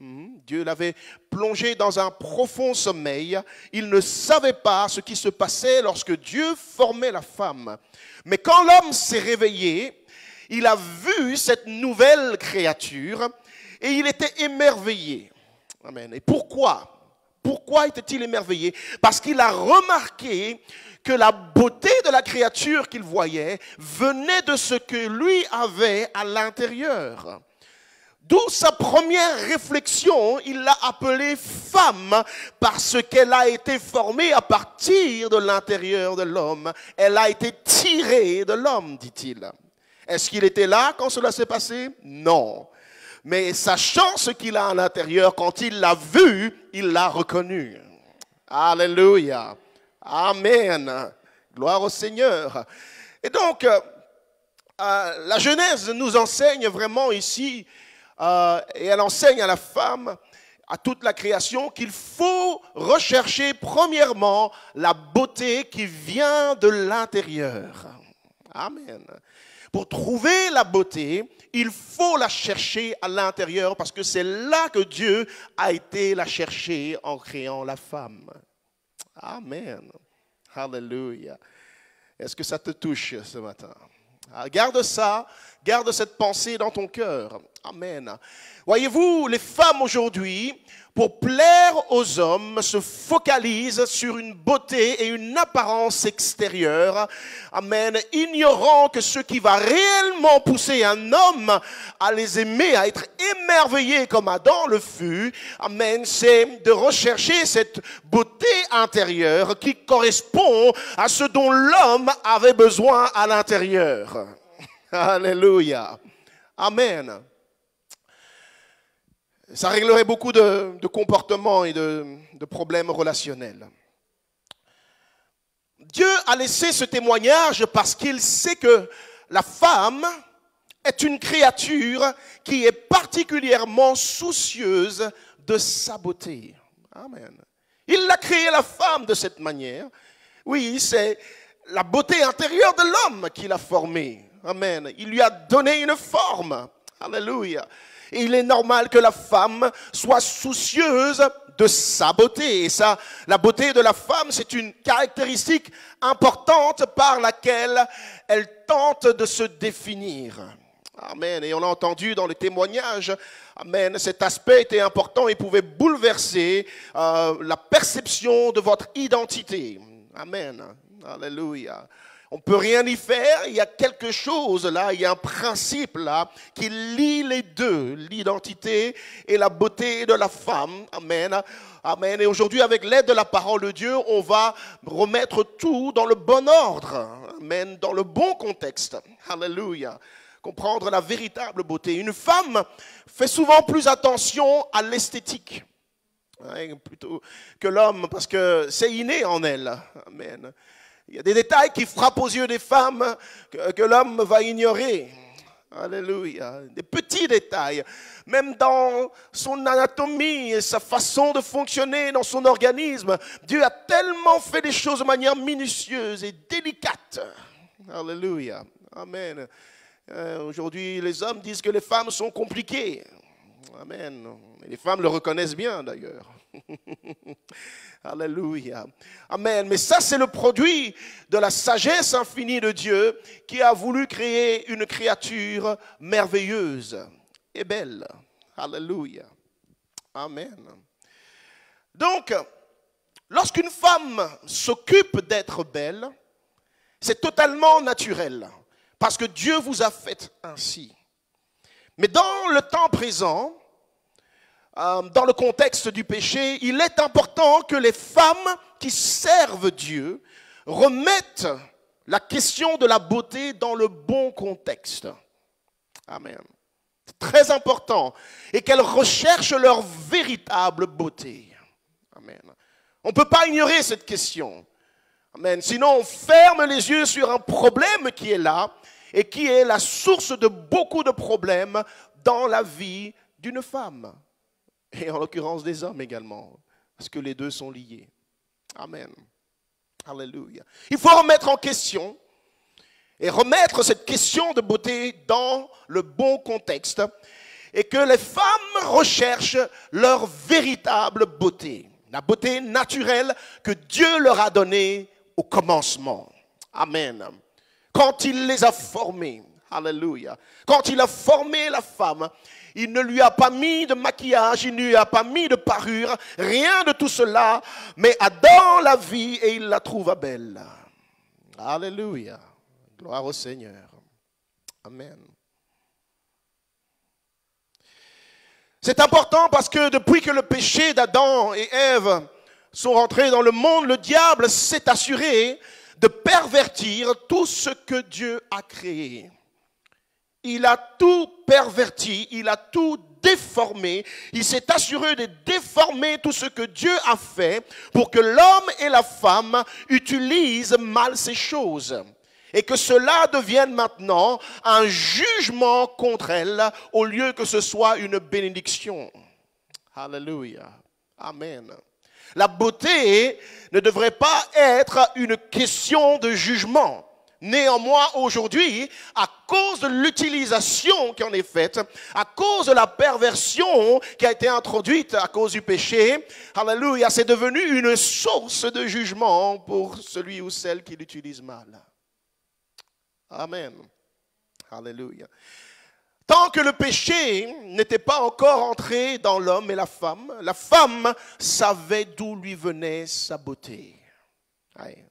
Dieu l'avait plongé dans un profond sommeil. Il ne savait pas ce qui se passait lorsque Dieu formait la femme. Mais quand l'homme s'est réveillé, il a vu cette nouvelle créature et il était émerveillé. Amen. Et pourquoi? Pourquoi était-il émerveillé? Parce qu'il a remarqué que la beauté de la créature qu'il voyait venait de ce que lui avait à l'intérieur. D'où sa première réflexion, il l'a appelée femme parce qu'elle a été formée à partir de l'intérieur de l'homme. Elle a été tirée de l'homme, dit-il. Est-ce qu'il était là quand cela s'est passé? Non. Mais sachant ce qu'il a à l'intérieur, quand il l'a vu, il l'a reconnu. Alléluia. Amen. Gloire au Seigneur. Et donc, la Genèse nous enseigne vraiment ici, et elle enseigne à la femme, à toute la création, qu'il faut rechercher premièrement la beauté qui vient de l'intérieur. Amen. Pour trouver la beauté, il faut la chercher à l'intérieur parce que c'est là que Dieu a été la chercher en créant la femme. Amen. Alléluia. Est-ce que ça te touche ce matin? Garde ça, garde cette pensée dans ton cœur. Amen. Voyez-vous, les femmes aujourd'hui, pour plaire aux hommes, se focalisent sur une beauté et une apparence extérieure. Amen. Ignorant que ce qui va réellement pousser un homme à les aimer, à être émerveillé comme Adam le fut, amen, c'est de rechercher cette beauté intérieure qui correspond à ce dont l'homme avait besoin à l'intérieur. Alléluia. Amen. Ça réglerait beaucoup de comportements et de problèmes relationnels. Dieu a laissé ce témoignage parce qu'il sait que la femme est une créature qui est particulièrement soucieuse de sa beauté. Amen. Il a créé la femme de cette manière. Oui, c'est la beauté intérieure de l'homme qu'il a formée. Amen. Il lui a donné une forme. Alléluia. Et il est normal que la femme soit soucieuse de sa beauté. Et ça, la beauté de la femme, c'est une caractéristique importante par laquelle elle tente de se définir. Amen. Et on a entendu dans le témoignage, amen, cet aspect était important et pouvait bouleverser la perception de votre identité. Amen. Alléluia. On ne peut rien y faire, il y a quelque chose là, il y a un principe là qui lie les deux, l'identité et la beauté de la femme. Amen. Amen. Et aujourd'hui, avec l'aide de la parole de Dieu, on va remettre tout dans le bon ordre. Amen. Dans le bon contexte. Alléluia. Comprendre la véritable beauté. Une femme fait souvent plus attention à l'esthétique, plutôt que l'homme, parce que c'est inné en elle. Amen. Il y a des détails qui frappent aux yeux des femmes que l'homme va ignorer. Alléluia. Des petits détails. Même dans son anatomie et sa façon de fonctionner dans son organisme. Dieu a tellement fait des choses de manière minutieuse et délicate. Alléluia. Amen. Aujourd'hui, les hommes disent que les femmes sont compliquées. Amen. Et les femmes le reconnaissent bien d'ailleurs. Alléluia. Amen. Mais ça, c'est le produit de la sagesse infinie de Dieu qui a voulu créer une créature merveilleuse et belle. Alléluia. Amen. Donc, lorsqu'une femme s'occupe d'être belle, c'est totalement naturel parce que Dieu vous a fait ainsi. Mais dans le temps présent, dans le contexte du péché, il est important que les femmes qui servent Dieu remettent la question de la beauté dans le bon contexte. Amen. C'est très important. Et qu'elles recherchent leur véritable beauté. Amen. On ne peut pas ignorer cette question. Amen. Sinon, on ferme les yeux sur un problème qui est là et qui est la source de beaucoup de problèmes dans la vie d'une femme. Et en l'occurrence des hommes également, parce que les deux sont liés. Amen. Alléluia. Il faut remettre en question et remettre cette question de beauté dans le bon contexte et que les femmes recherchent leur véritable beauté, la beauté naturelle que Dieu leur a donnée au commencement. Amen. Quand il les a formées, alléluia, quand il a formé la femme, il ne lui a pas mis de maquillage, il ne lui a pas mis de parure, rien de tout cela, mais Adam la vit et il la trouva belle. Alléluia. Gloire au Seigneur. Amen. C'est important parce que depuis que le péché d'Adam et Ève sont rentrés dans le monde, le diable s'est assuré de pervertir tout ce que Dieu a créé. Il a tout perverti, il a tout déformer. Il s'est assuré de déformer tout ce que Dieu a fait pour que l'homme et la femme utilisent mal ces choses. Et que cela devienne maintenant un jugement contre elles au lieu que ce soit une bénédiction. Alléluia. Amen. La beauté ne devrait pas être une question de jugement. Néanmoins, aujourd'hui, à cause de l'utilisation qui en est faite, à cause de la perversion qui a été introduite à cause du péché, alléluia, c'est devenu une source de jugement pour celui ou celle qui l'utilise mal. Amen. Alléluia. Tant que le péché n'était pas encore entré dans l'homme et la femme savait d'où lui venait sa beauté. Aïe.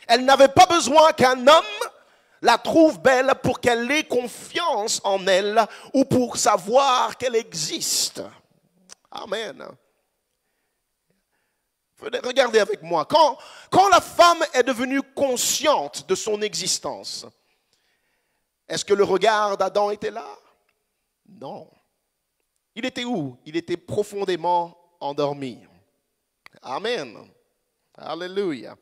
Elle n'avait pas besoin qu'un homme la trouve belle pour qu'elle ait confiance en elle ou pour savoir qu'elle existe. Amen. Regardez avec moi. Quand la femme est devenue consciente de son existence, est-ce que le regard d'Adam était là? Non. Il était où? Il était profondément endormi. Amen. Alléluia.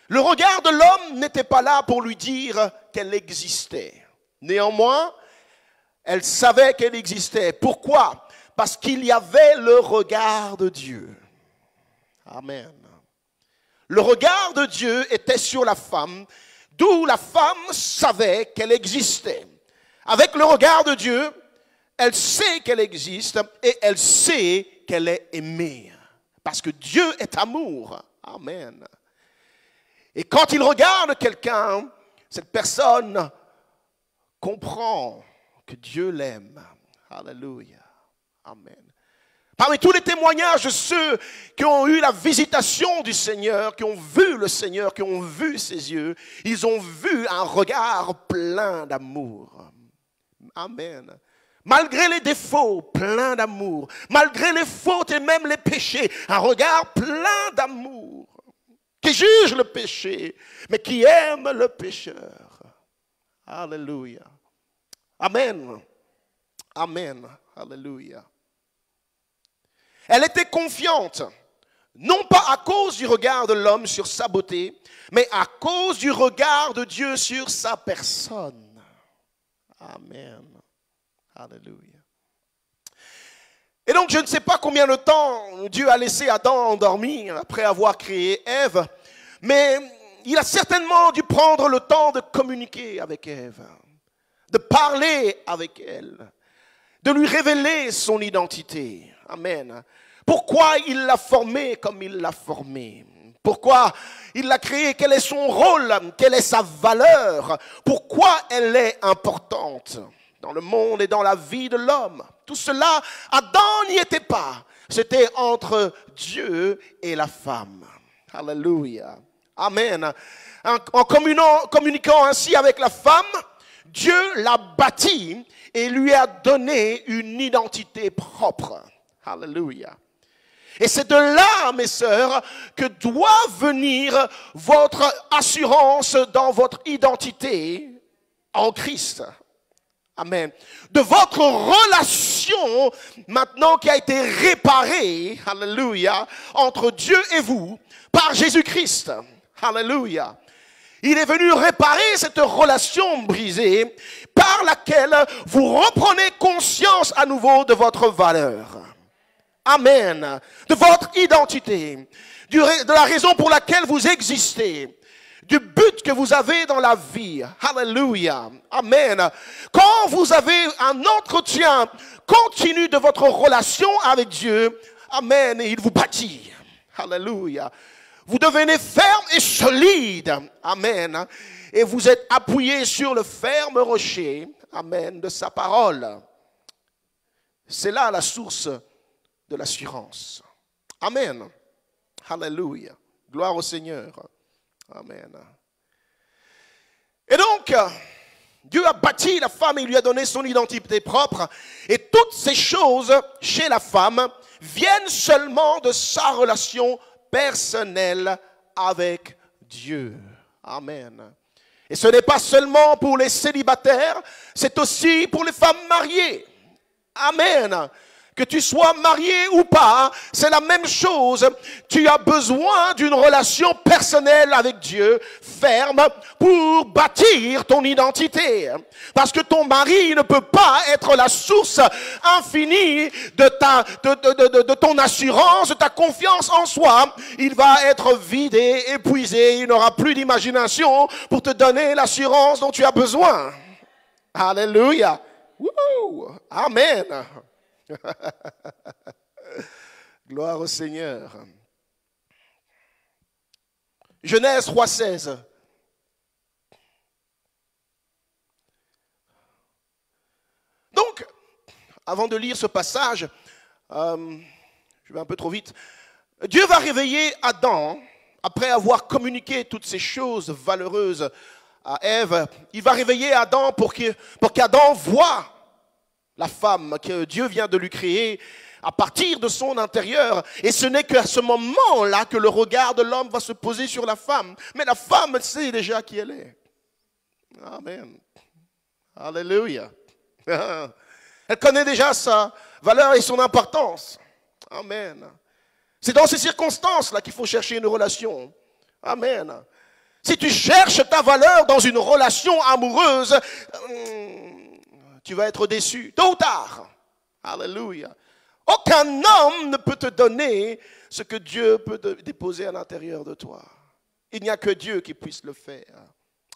Le regard de l'homme n'était pas là pour lui dire qu'elle existait. Néanmoins, elle savait qu'elle existait. Pourquoi? Parce qu'il y avait le regard de Dieu. Amen. Le regard de Dieu était sur la femme, d'où la femme savait qu'elle existait. Avec le regard de Dieu, elle sait qu'elle existe et elle sait qu'elle est aimée. Parce que Dieu est amour. Amen. Et quand il regarde quelqu'un, cette personne comprend que Dieu l'aime. Alléluia. Amen. Parmi tous les témoignages de ceux qui ont eu la visitation du Seigneur, qui ont vu le Seigneur, qui ont vu ses yeux, ils ont vu un regard plein d'amour. Amen. Malgré les défauts, plein d'amour. Malgré les fautes et même les péchés, un regard plein d'amour. Qui juge le péché, mais qui aime le pécheur. Alléluia. Amen. Amen. Alléluia. Elle était confiante, non pas à cause du regard de l'homme sur sa beauté, mais à cause du regard de Dieu sur sa personne. Amen. Alléluia. Et donc, je ne sais pas combien de temps Dieu a laissé Adam endormir après avoir créé Ève, mais il a certainement dû prendre le temps de communiquer avec Ève, de parler avec elle, de lui révéler son identité. Amen. Pourquoi il l'a formée comme il l'a formée? Pourquoi il l'a créée? Quel est son rôle? Quelle est sa valeur? Pourquoi elle est importante dans le monde et dans la vie de l'homme? Tout cela, Adam n'y était pas. C'était entre Dieu et la femme. Alléluia. Amen. En communiquant ainsi avec la femme, Dieu l'a bâtie et lui a donné une identité propre. Alléluia. Et c'est de là, mes sœurs, que doit venir votre assurance dans votre identité en Christ. Amen. De votre relation maintenant qui a été réparée, alléluia, entre Dieu et vous par Jésus-Christ. Alléluia. Il est venu réparer cette relation brisée par laquelle vous reprenez conscience à nouveau de votre valeur. Amen. De votre identité, de la raison pour laquelle vous existez, du but que vous avez dans la vie. Alléluia. Amen. Quand vous avez un entretien continu de votre relation avec Dieu, amen, il vous bâtit. Alléluia. Vous devenez ferme et solide. Amen. Et vous êtes appuyé sur le ferme rocher. Amen. De sa parole. C'est là la source de l'assurance. Amen. Alléluia. Gloire au Seigneur. Amen. Et donc, Dieu a bâti la femme et il lui a donné son identité propre. Et toutes ces choses chez la femme viennent seulement de sa relation personnelle avec Dieu. Amen. Et ce n'est pas seulement pour les célibataires, c'est aussi pour les femmes mariées. Amen. Que tu sois marié ou pas, c'est la même chose. Tu as besoin d'une relation personnelle avec Dieu, ferme, pour bâtir ton identité. Parce que ton mari ne peut pas être la source infinie de ton assurance, de ta confiance en soi. Il va être vidé, épuisé, il n'aura plus d'imagination pour te donner l'assurance dont tu as besoin. Alléluia. Woo! Amen. Gloire au Seigneur. Genèse 3,16. Donc, avant de lire ce passage, je vais un peu trop vite. Dieu va réveiller Adam, après avoir communiqué toutes ces choses valeureuses à Ève. Il va réveiller Adam pour qu'Adam voie la femme que Dieu vient de lui créer à partir de son intérieur. Et ce n'est qu'à ce moment-là que le regard de l'homme va se poser sur la femme. Mais la femme sait déjà qui elle est. Amen. Alléluia. Elle connaît déjà sa valeur et son importance. Amen. C'est dans ces circonstances-là qu'il faut chercher une relation. Amen. Si tu cherches ta valeur dans une relation amoureuse, tu vas être déçu, tôt ou tard. Alléluia. Aucun homme ne peut te donner ce que Dieu peut déposer à l'intérieur de toi. Il n'y a que Dieu qui puisse le faire.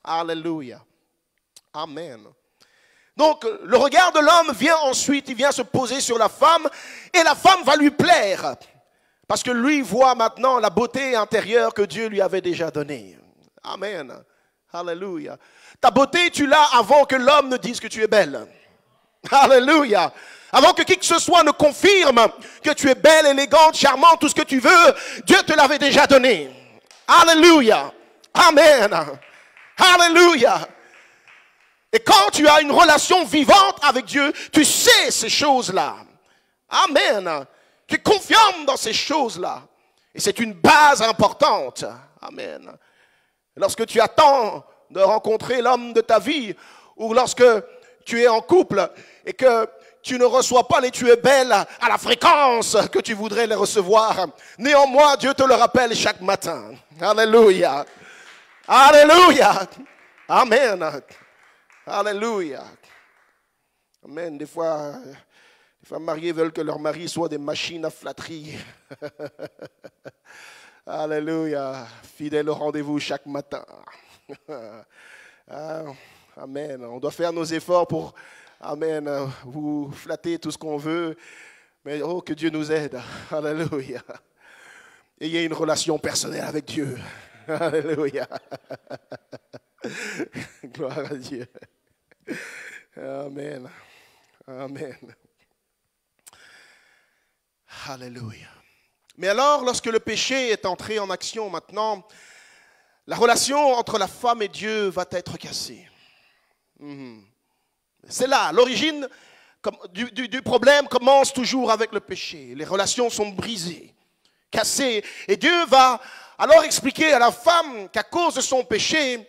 Alléluia. Amen. Donc, le regard de l'homme vient ensuite, il vient se poser sur la femme, et la femme va lui plaire. Parce que lui voit maintenant la beauté intérieure que Dieu lui avait déjà donnée. Amen. Alléluia. Ta beauté, tu l'as avant que l'homme ne dise que tu es belle. Alléluia. Avant que qui que ce soit ne confirme que tu es belle, élégante, charmante, tout ce que tu veux, Dieu te l'avait déjà donné. Alléluia. Amen. Alléluia. Et quand tu as une relation vivante avec Dieu, tu sais ces choses-là. Amen. Tu confirmes dans ces choses-là. Et c'est une base importante. Amen. Lorsque tu attends de rencontrer l'homme de ta vie, ou lorsque tu es en couple et que tu ne reçois pas les tu es belle à la fréquence que tu voudrais les recevoir, néanmoins Dieu te le rappelle chaque matin. Alléluia. Alléluia. Amen. Alléluia. Amen. Des fois, les femmes mariées veulent que leur mari soit des machines à flatterie. Alléluia. Fidèle au rendez-vous chaque matin. Amen. On doit faire nos efforts pour, amen, vous flatter tout ce qu'on veut. Mais oh, que Dieu nous aide. Alléluia. Ayez une relation personnelle avec Dieu. Alléluia. Gloire à Dieu. Amen. Amen. Alléluia. Mais alors, lorsque le péché est entré en action maintenant, la relation entre la femme et Dieu va être cassée. C'est là, l'origine du problème commence toujours avec le péché. Les relations sont brisées, cassées. Et Dieu va alors expliquer à la femme qu'à cause de son péché,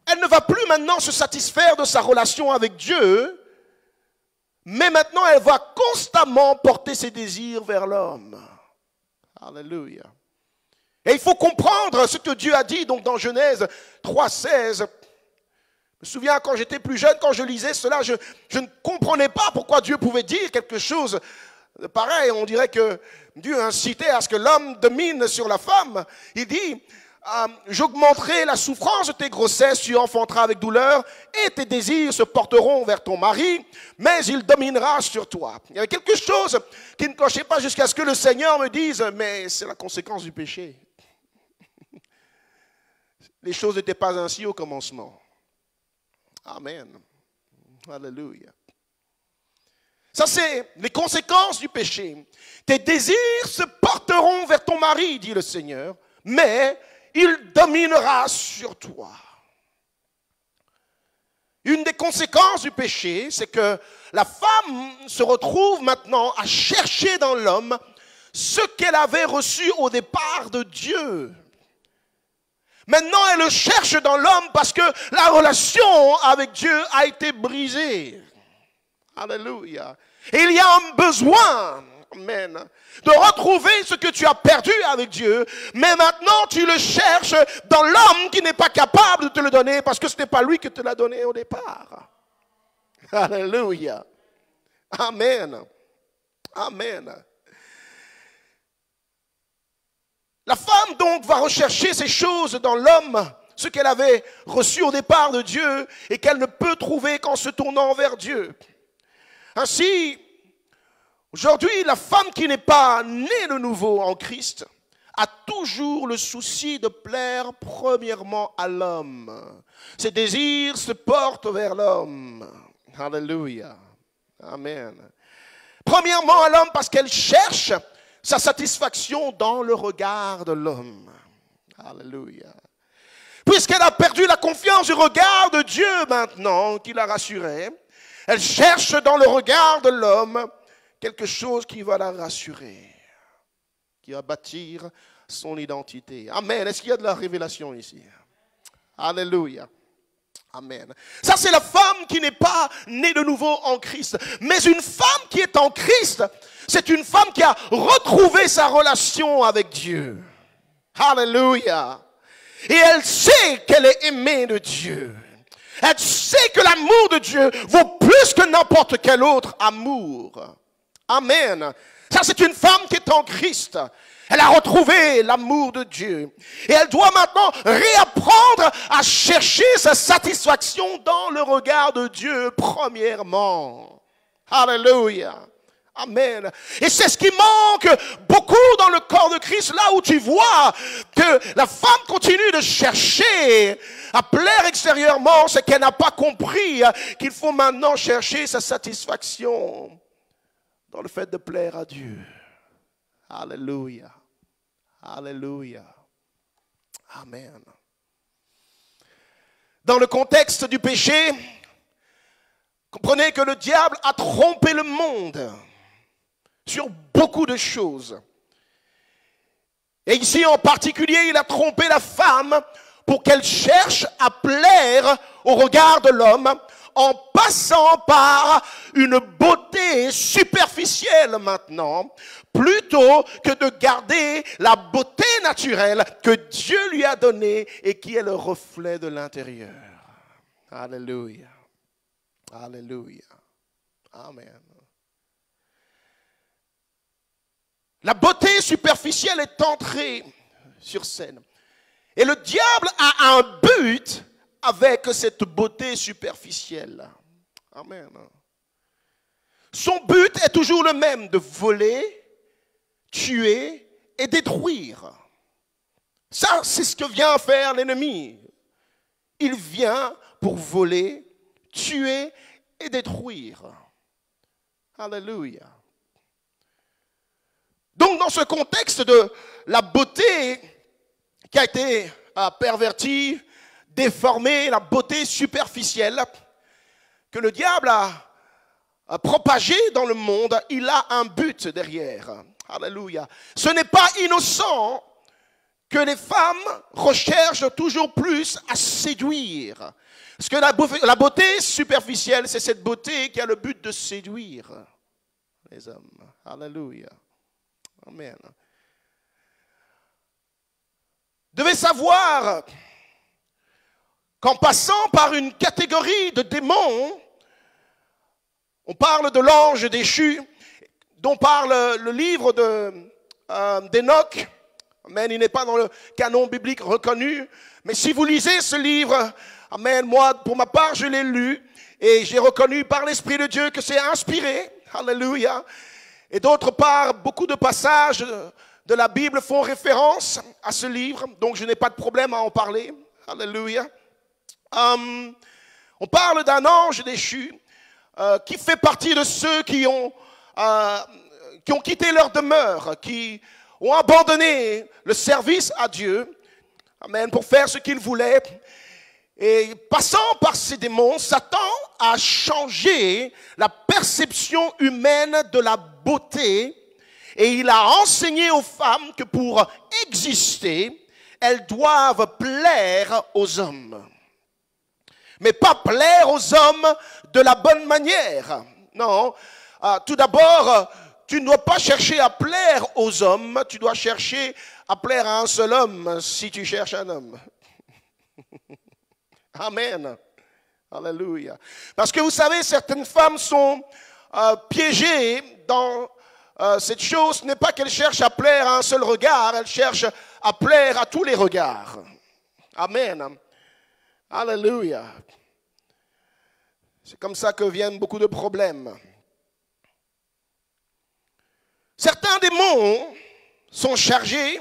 elle ne va plus maintenant se satisfaire de sa relation avec Dieu, mais maintenant elle va constamment porter ses désirs vers l'homme. Alléluia. Et il faut comprendre ce que Dieu a dit donc dans Genèse 3,16. Je me souviens quand j'étais plus jeune, quand je lisais cela, je ne comprenais pas pourquoi Dieu pouvait dire quelque chose de pareil. On dirait que Dieu incitait à ce que l'homme domine sur la femme. Il dit, j'augmenterai la souffrance de tes grossesses, tu enfanteras avec douleur, et tes désirs se porteront vers ton mari, mais il dominera sur toi. Il y avait quelque chose qui ne clochait pas jusqu'à ce que le Seigneur me dise, mais c'est la conséquence du péché. Les choses n'étaient pas ainsi au commencement. Amen. Alléluia. Ça, c'est les conséquences du péché. Tes désirs se porteront vers ton mari, dit le Seigneur, mais il dominera sur toi. Une des conséquences du péché, c'est que la femme se retrouve maintenant à chercher dans l'homme ce qu'elle avait reçu au départ de Dieu. Maintenant, elle le cherche dans l'homme parce que la relation avec Dieu a été brisée. Alléluia. Et il y a un besoin, amen, de retrouver ce que tu as perdu avec Dieu, mais maintenant tu le cherches dans l'homme qui n'est pas capable de te le donner parce que ce n'est pas lui qui te l'a donné au départ. Alléluia. Amen. Amen. La femme donc va rechercher ces choses dans l'homme, ce qu'elle avait reçu au départ de Dieu et qu'elle ne peut trouver qu'en se tournant vers Dieu. Ainsi, aujourd'hui, la femme qui n'est pas née de nouveau en Christ a toujours le souci de plaire premièrement à l'homme. Ses désirs se portent vers l'homme. Alléluia. Amen. Premièrement à l'homme parce qu'elle cherche sa satisfaction dans le regard de l'homme. Alléluia. Puisqu'elle a perdu la confiance du regard de Dieu maintenant, qui la rassurait, elle cherche dans le regard de l'homme quelque chose qui va la rassurer, qui va bâtir son identité. Amen. Est-ce qu'il y a de la révélation ici? Alléluia. Amen. Ça, c'est la femme qui n'est pas née de nouveau en Christ. Mais une femme qui est en Christ, c'est une femme qui a retrouvé sa relation avec Dieu. Alléluia. Et elle sait qu'elle est aimée de Dieu. Elle sait que l'amour de Dieu vaut plus que n'importe quel autre amour. Amen. Ça, c'est une femme qui est en Christ. Elle a retrouvé l'amour de Dieu. Et elle doit maintenant réapprendre à chercher sa satisfaction dans le regard de Dieu, premièrement. Alléluia. Amen. Et c'est ce qui manque beaucoup dans le corps de Christ, là où tu vois que la femme continue de chercher à plaire extérieurement, c'est qu'elle n'a pas compris qu'il faut maintenant chercher sa satisfaction dans le fait de plaire à Dieu. Alléluia. Alléluia. Amen. Dans le contexte du péché, comprenez que le diable a trompé le monde sur beaucoup de choses. Et ici en particulier, il a trompé la femme pour qu'elle cherche à plaire au regard de l'homme en passant par une beauté superficielle maintenant, plutôt que de garder la beauté naturelle que Dieu lui a donnée et qui est le reflet de l'intérieur. Alléluia. Alléluia. Amen. La beauté superficielle est entrée sur scène. Et le diable a un but avec cette beauté superficielle. Amen. Son but est toujours le même, de voler, tuer et détruire. Ça, c'est ce que vient faire l'ennemi. Il vient pour voler, tuer et détruire. Alléluia. Donc, dans ce contexte de la beauté qui a été pervertie, déformée, la beauté superficielle que le diable a propagée dans le monde, il a un but derrière. Alléluia. Ce n'est pas innocent que les femmes recherchent toujours plus à séduire. Parce que la beauté superficielle, c'est cette beauté qui a le but de séduire les hommes. Alléluia. Amen. Vous devez savoir qu'en passant par une catégorie de démons, on parle de l'ange déchu, dont parle le livre d'Enoch. Amen, il n'est pas dans le canon biblique reconnu, mais si vous lisez ce livre, amen, moi, pour ma part, je l'ai lu, et j'ai reconnu par l'Esprit de Dieu que c'est inspiré. Alléluia. Et d'autre part, beaucoup de passages de la Bible font référence à ce livre, donc je n'ai pas de problème à en parler. Alléluia. On parle d'un ange déchu qui fait partie de ceux qui ont quitté leur demeure, qui ont abandonné le service à Dieu, amen, pour faire ce qu'ils voulaient. Et passant par ces démons, Satan a changé la perception humaine de la beauté et il a enseigné aux femmes que pour exister, elles doivent plaire aux hommes. Mais pas plaire aux hommes de la bonne manière. Non. Tout d'abord, tu ne dois pas chercher à plaire aux hommes, tu dois chercher à plaire à un seul homme si tu cherches un homme. Amen. Alléluia. Parce que vous savez, certaines femmes sont piégées dans cette chose. Ce n'est pas qu'elles cherchent à plaire à un seul regard, elles cherchent à plaire à tous les regards. Amen. Alléluia. C'est comme ça que viennent beaucoup de problèmes. Certains démons sont chargés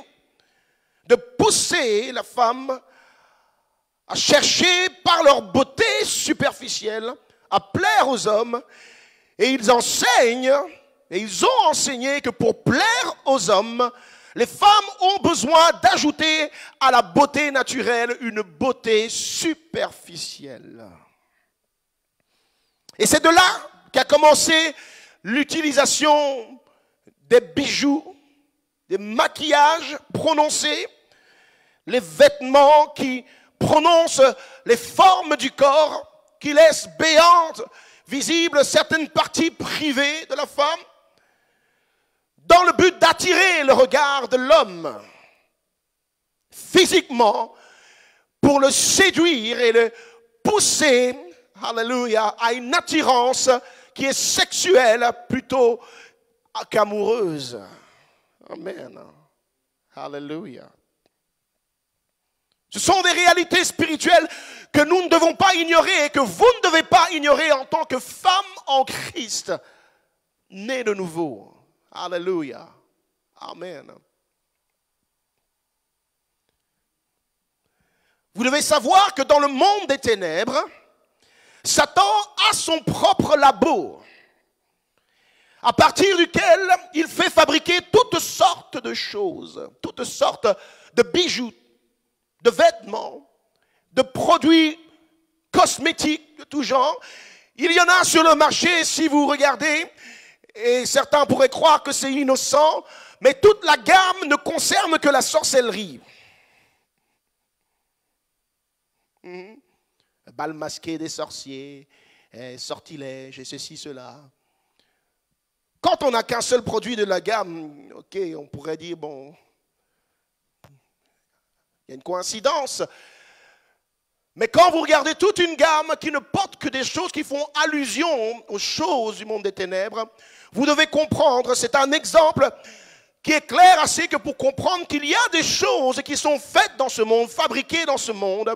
de pousser la femme à chercher par leur beauté superficielle à plaire aux hommes. Et ils enseignent, et ils ont enseigné que pour plaire aux hommes, les femmes ont besoin d'ajouter à la beauté naturelle une beauté superficielle. Et c'est de là qu'a commencé l'utilisation des bijoux, des maquillages prononcés, les vêtements qui prononcent les formes du corps, qui laissent béantes, visibles certaines parties privées de la femme, dans le but d'attirer le regard de l'homme physiquement pour le séduire et le pousser, alléluia, à une attirance qui est sexuelle plutôt qu'amoureuse. Amen. Alléluia. Ce sont des réalités spirituelles que nous ne devons pas ignorer et que vous ne devez pas ignorer en tant que femme en Christ, née de nouveau. Alléluia. Amen. Vous devez savoir que dans le monde des ténèbres, Satan a son propre labo, à partir duquel il fait fabriquer toutes sortes de choses, toutes sortes de bijoux, de vêtements, de produits cosmétiques de tout genre. Il y en a sur le marché, si vous regardez, et certains pourraient croire que c'est innocent, mais toute la gamme ne concerne que la sorcellerie. Bal masqué des sorciers, sortilèges et ceci, cela. Quand on n'a qu'un seul produit de la gamme, ok, on pourrait dire, bon, il y a une coïncidence. Mais quand vous regardez toute une gamme qui ne porte que des choses qui font allusion aux choses du monde des ténèbres, vous devez comprendre, c'est un exemple qui est clair assez que pour comprendre qu'il y a des choses qui sont faites dans ce monde, fabriquées dans ce monde,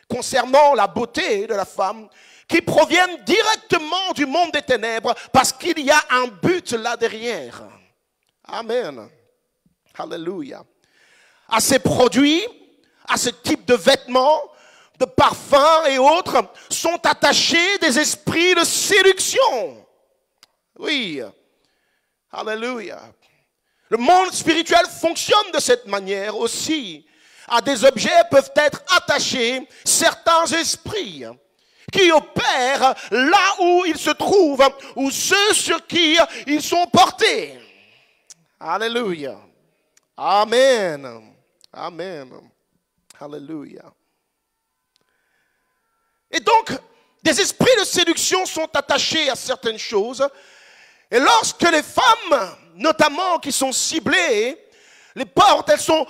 concernant la beauté de la femme, qui proviennent directement du monde des ténèbres, parce qu'il y a un but là derrière. Amen. Alléluia. À ces produits, à ce type de vêtements, de parfums et autres, sont attachés des esprits de séduction. Oui. Alléluia. Le monde spirituel fonctionne de cette manière aussi. À des objets peuvent être attachés certains esprits qui opèrent là où ils se trouvent, ou ceux sur qui ils sont portés. Alléluia. Amen. Amen. Alléluia. Et donc, des esprits de séduction sont attachés à certaines choses. Et lorsque les femmes, notamment qui sont ciblées, les portent, elles sont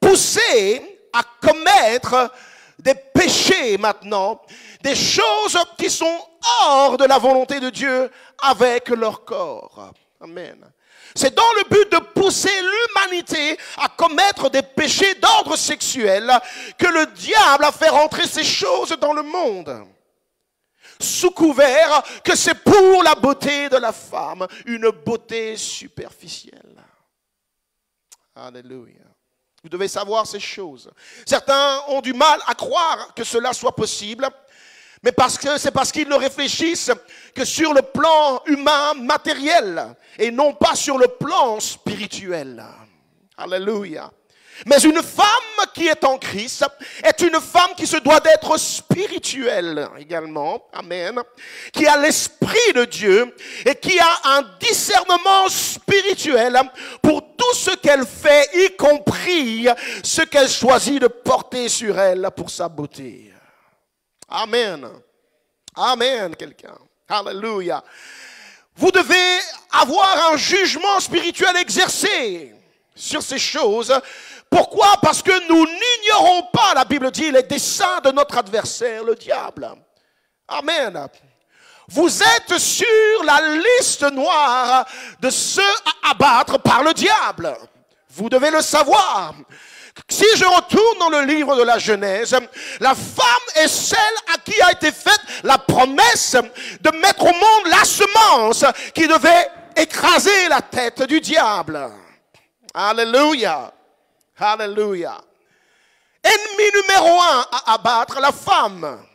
poussées à commettre des péchés maintenant, des choses qui sont hors de la volonté de Dieu avec leur corps. Amen. C'est dans le but de pousser l'humanité à commettre des péchés d'ordre sexuel que le diable a fait rentrer ces choses dans le monde. Sous couvert que c'est pour la beauté de la femme, une beauté superficielle. Alléluia. Vous devez savoir ces choses. Certains ont du mal à croire que cela soit possible, mais c'est parce qu'ils ne réfléchissent que sur le plan humain, matériel, et non pas sur le plan spirituel. Alléluia. Mais une femme qui est en Christ est une femme qui se doit d'être spirituelle également. Amen. Qui a l'esprit de Dieu et qui a un discernement spirituel pour tout ce qu'elle fait, y compris ce qu'elle choisit de porter sur elle pour sa beauté. Amen. Amen, quelqu'un. Alléluia. Vous devez avoir un jugement spirituel exercé sur ces choses. Pourquoi? Parce que nous n'ignorons pas, la Bible dit, les desseins de notre adversaire, le diable. Amen. Vous êtes sur la liste noire de ceux à abattre par le diable. Vous devez le savoir. Si je retourne dans le livre de la Genèse, la femme est celle à qui a été faite la promesse de mettre au monde la semence qui devait écraser la tête du diable. Alléluia. Alléluia. Ennemi numéro 1 à abattre, la femme.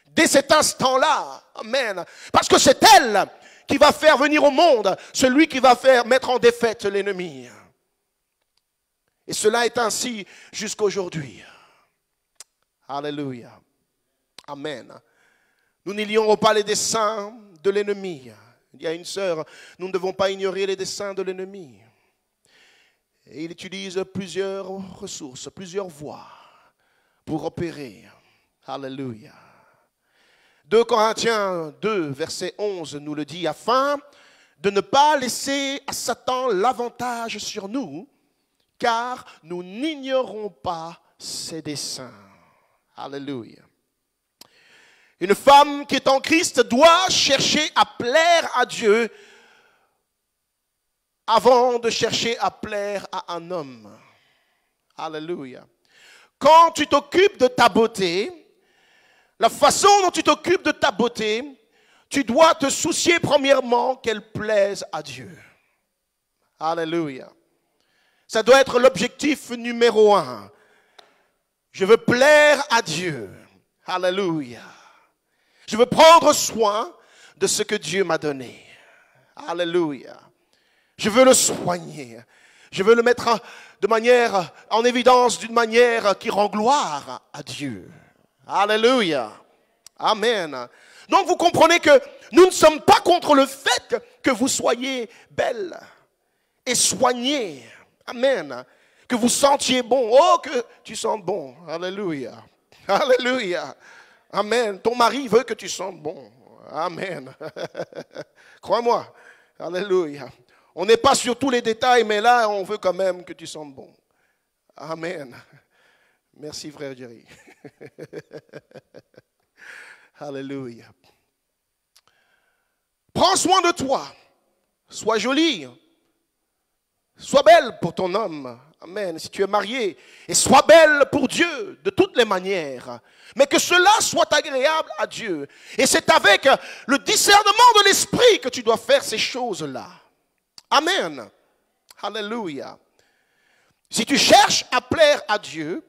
Dès cet instant-là, amen. Parce que c'est elle qui va faire venir au monde celui qui va faire mettre en défaite l'ennemi. Et cela est ainsi jusqu'aujourd'hui. Alléluia. Amen. Nous n'ignorons pas les desseins de l'ennemi. Il y a une sœur, nous ne devons pas ignorer les desseins de l'ennemi. Et il utilise plusieurs ressources, plusieurs voies pour opérer. Alléluia. 2 Corinthiens 2, verset 11 nous le dit, afin de ne pas laisser à Satan l'avantage sur nous, car nous n'ignorons pas ses desseins. Alléluia. Une femme qui est en Christ doit chercher à plaire à Dieu avant de chercher à plaire à un homme. Alléluia. Quand tu t'occupes de ta beauté, la façon dont tu t'occupes de ta beauté, tu dois te soucier premièrement qu'elle plaise à Dieu. Alléluia. Ça doit être l'objectif numéro 1. Je veux plaire à Dieu. Alléluia. Je veux prendre soin de ce que Dieu m'a donné. Alléluia. Je veux le soigner. Je veux le mettre en évidence d'une manière qui rend gloire à Dieu. Alléluia. Amen. Donc vous comprenez que nous ne sommes pas contre le fait que vous soyez belle et soignée. Amen. Que vous sentiez bon. Oh, que tu sens bon. Alléluia. Alléluia. Amen. Ton mari veut que tu sentes bon. Amen. Crois-moi. Alléluia. On n'est pas sur tous les détails, mais là, on veut quand même que tu sentes bon. Amen. Merci, frère Jerry. Alléluia. Prends soin de toi. Sois jolie. Sois belle pour ton homme. Amen. Si tu es marié. Et sois belle pour Dieu de toutes les manières. Mais que cela soit agréable à Dieu. Et c'est avec le discernement de l'esprit que tu dois faire ces choses-là. Amen. Alléluia. Si tu cherches à plaire à Dieu,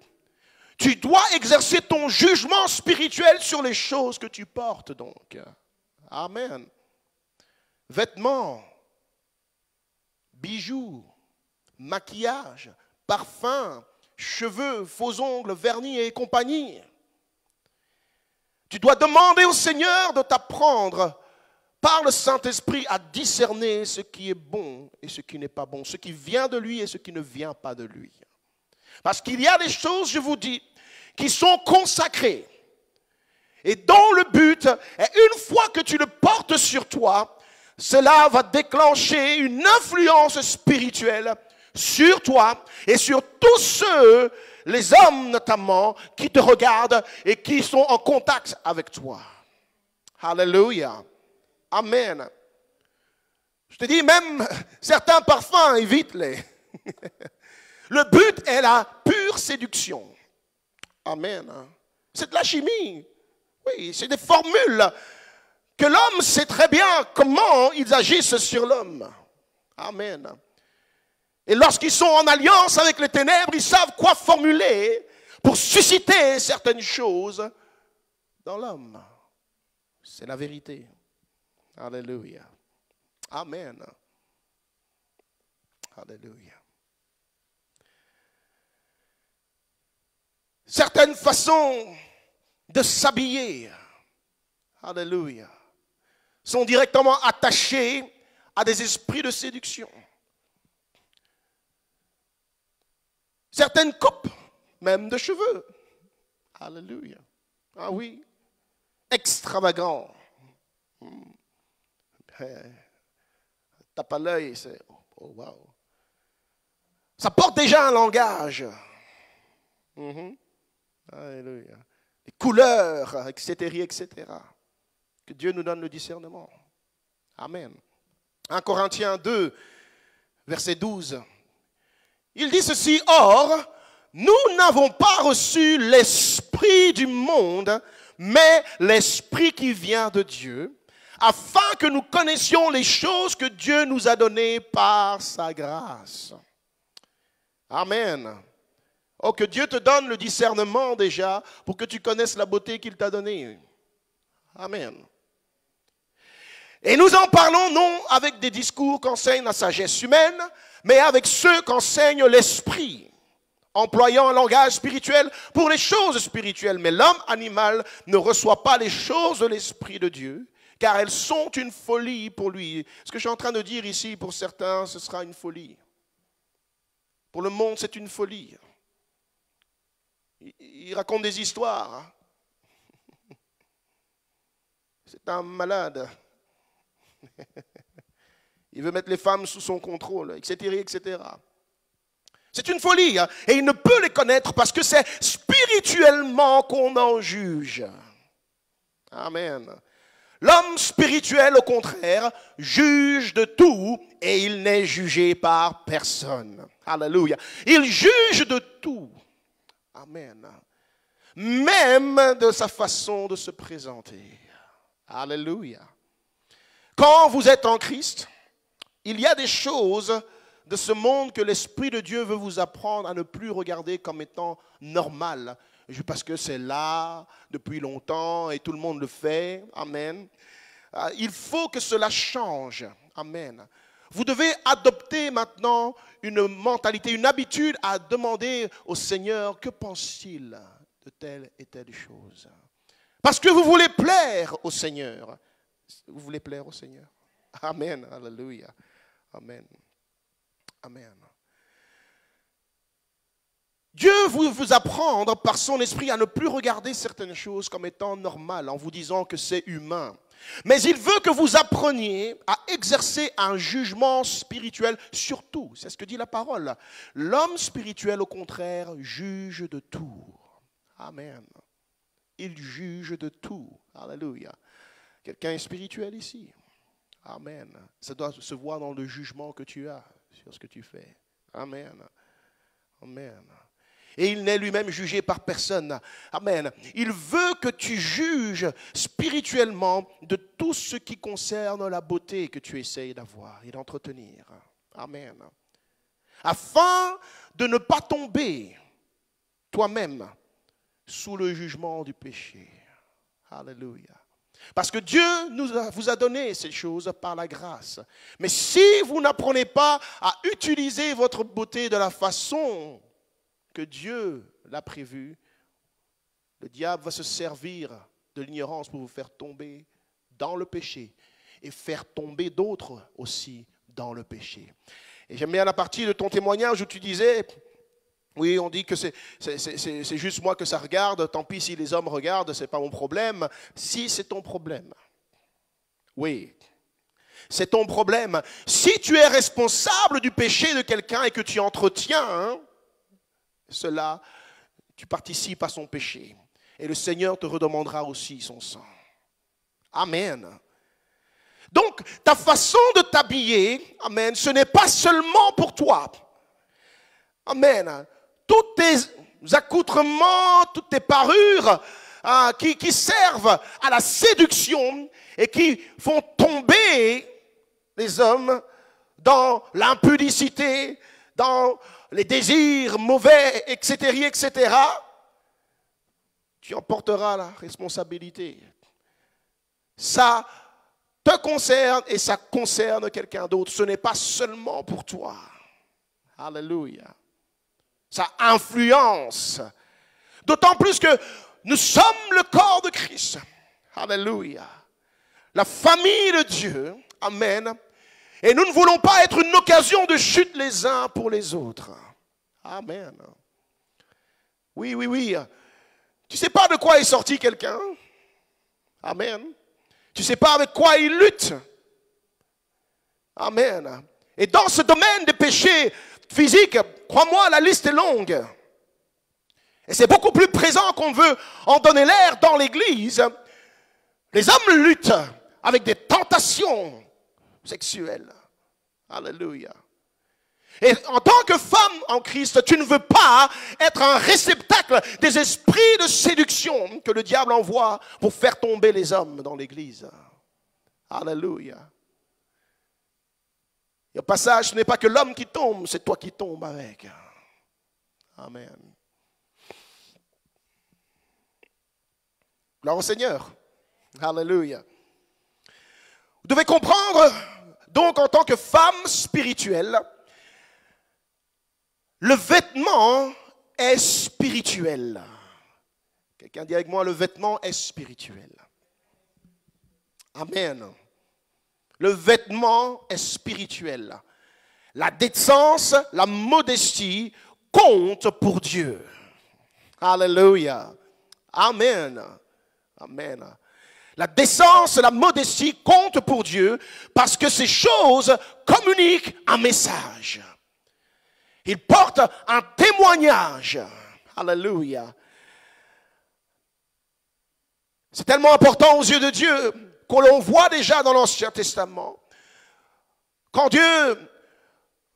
tu dois exercer ton jugement spirituel sur les choses que tu portes donc. Amen. Vêtements, bijoux, maquillage, parfum, cheveux, faux ongles, vernis et compagnie. Tu dois demander au Seigneur de t'apprendre par le Saint-Esprit à discerner ce qui est bon et ce qui n'est pas bon, ce qui vient de lui et ce qui ne vient pas de lui. Parce qu'il y a des choses, je vous dis, qui sont consacrées. Et dont le but est, une fois que tu le portes sur toi, cela va déclencher une influence spirituelle sur toi et sur tous ceux, les hommes notamment, qui te regardent et qui sont en contact avec toi. Alléluia. Amen. Je te dis, même certains parfums, évite-les. Le but est la pure séduction. Amen. C'est de la chimie. Oui, c'est des formules que l'homme sait très bien comment ils agissent sur l'homme. Amen. Et lorsqu'ils sont en alliance avec les ténèbres, ils savent quoi formuler pour susciter certaines choses dans l'homme. C'est la vérité. Alléluia. Amen. Alléluia. Certaines façons de s'habiller, alléluia, sont directement attachées à des esprits de séduction. Certaines coupes, même de cheveux, alléluia. Ah oui, extravagant. tape à l'œil, c'est oh wow. Ça porte déjà un langage. Alléluia. Les couleurs, etc., etc. Que Dieu nous donne le discernement. Amen. 1 Corinthiens 2, verset 12. Il dit ceci, or, nous n'avons pas reçu l'esprit du monde, mais l'esprit qui vient de Dieu, afin que nous connaissions les choses que Dieu nous a données par sa grâce. Amen. Oh, que Dieu te donne le discernement déjà pour que tu connaisses la beauté qu'il t'a donnée. Amen. Et nous en parlons non avec des discours qu'enseigne la sagesse humaine, mais avec ceux qu'enseigne l'esprit, employant un langage spirituel pour les choses spirituelles. Mais l'homme animal ne reçoit pas les choses de l'esprit de Dieu, car elles sont une folie pour lui. Ce que je suis en train de dire ici, pour certains, ce sera une folie. Pour le monde, c'est une folie. Il raconte des histoires. C'est un malade. Il veut mettre les femmes sous son contrôle, etc., etc. C'est une folie, hein? Et il ne peut les connaître parce que c'est spirituellement qu'on en juge. Amen. L'homme spirituel, au contraire, juge de tout et il n'est jugé par personne. Alléluia. Il juge de tout. Amen. Même de sa façon de se présenter. Alléluia. Quand vous êtes en Christ, il y a des choses de ce monde que l'Esprit de Dieu veut vous apprendre à ne plus regarder comme étant normal. Parce que c'est là depuis longtemps et tout le monde le fait. Amen. Il faut que cela change. Amen. Vous devez adopter maintenant une mentalité, une habitude à demander au Seigneur que pense-t-il de telle et telle chose. Parce que vous voulez plaire au Seigneur. Vous voulez plaire au Seigneur. Amen. Alléluia. Amen. Amen. Dieu veut vous apprendre par son esprit à ne plus regarder certaines choses comme étant normales, en vous disant que c'est humain. Mais il veut que vous appreniez à exercer un jugement spirituel sur tout. C'est ce que dit la parole. L'homme spirituel, au contraire, juge de tout. Amen. Il juge de tout. Alléluia. Quelqu'un est spirituel ici. Amen. Ça doit se voir dans le jugement que tu as sur ce que tu fais. Amen. Amen. Et il n'est lui-même jugé par personne. Amen. Il veut que tu juges spirituellement de tout ce qui concerne la beauté que tu essayes d'avoir et d'entretenir. Amen. Afin de ne pas tomber toi-même sous le jugement du péché. Alléluia. Parce que Dieu vous a donné ces choses par la grâce. Mais si vous n'apprenez pas à utiliser votre beauté de la façon que Dieu l'a prévu, le diable va se servir de l'ignorance pour vous faire tomber dans le péché et faire tomber d'autres aussi dans le péché. Et j'aime bien la partie de ton témoignage où tu disais, oui, on dit que c'est juste moi que ça regarde, tant pis si les hommes regardent, ce n'est pas mon problème. Si, c'est ton problème. Oui, c'est ton problème. Si tu es responsable du péché de quelqu'un et que tu entretiens cela, tu participes à son péché. Et le Seigneur te redemandera aussi son sang. Amen. Donc, ta façon de t'habiller, amen, ce n'est pas seulement pour toi. Amen. Tous tes accoutrements, toutes tes parures qui servent à la séduction et qui font tomber les hommes dans l'impudicité, dans les désirs mauvais, etc., etc., tu en porteras la responsabilité. Ça te concerne et ça concerne quelqu'un d'autre. Ce n'est pas seulement pour toi. Alléluia. Ça influence. D'autant plus que nous sommes le corps de Christ. Alléluia. La famille de Dieu. Amen. Et nous ne voulons pas être une occasion de chute les uns pour les autres. Amen. Oui, oui, oui. Tu ne sais pas de quoi est sorti quelqu'un. Amen. Tu ne sais pas avec quoi il lutte. Amen. Et dans ce domaine des péchés physiques, crois-moi, la liste est longue. Et c'est beaucoup plus présent qu'on veut en donner l'air dans l'Église. Les hommes luttent avec des tentations sexuelles. Alléluia. Et en tant que femme en Christ, tu ne veux pas être un réceptacle des esprits de séduction que le diable envoie pour faire tomber les hommes dans l'Église. Alléluia. Et au passage, ce n'est pas que l'homme qui tombe, c'est toi qui tombes avec. Amen. Gloire au Seigneur. Alléluia. Vous devez comprendre, donc, en tant que femme spirituelle, le vêtement est spirituel. Quelqu'un dit avec moi, le vêtement est spirituel. Amen. Le vêtement est spirituel. La décence, la modestie compte pour Dieu. Alléluia. Amen. Amen. La décence, la modestie comptent pour Dieu parce que ces choses communiquent un message. Ils portent un témoignage. Alléluia. C'est tellement important aux yeux de Dieu qu'on l'on voit déjà dans l'Ancien Testament. Quand Dieu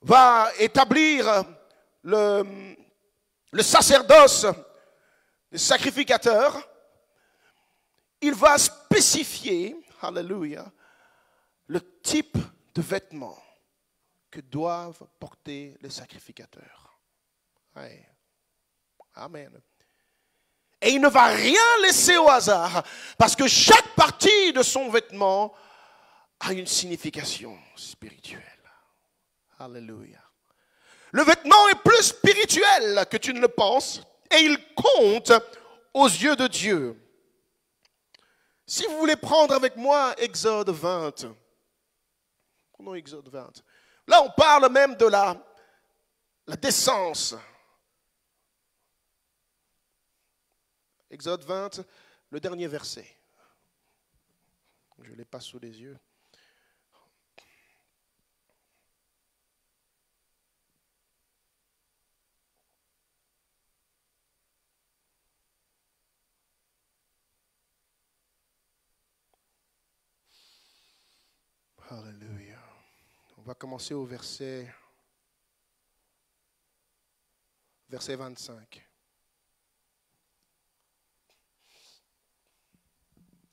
va établir le sacerdoce des sacrificateurs, il va spécifier, alléluia, le type de vêtements que doivent porter les sacrificateurs. Ouais. Amen. Et il ne va rien laisser au hasard, parce que chaque partie de son vêtement a une signification spirituelle. Alléluia. Le vêtement est plus spirituel que tu ne le penses, et il compte aux yeux de Dieu. Si vous voulez prendre avec moi Exode 20, prenons Exode 20. Là, on parle même de la décence. Exode 20, le dernier verset. Je ne l'ai pas sous les yeux. Alléluia. On va commencer au verset 25.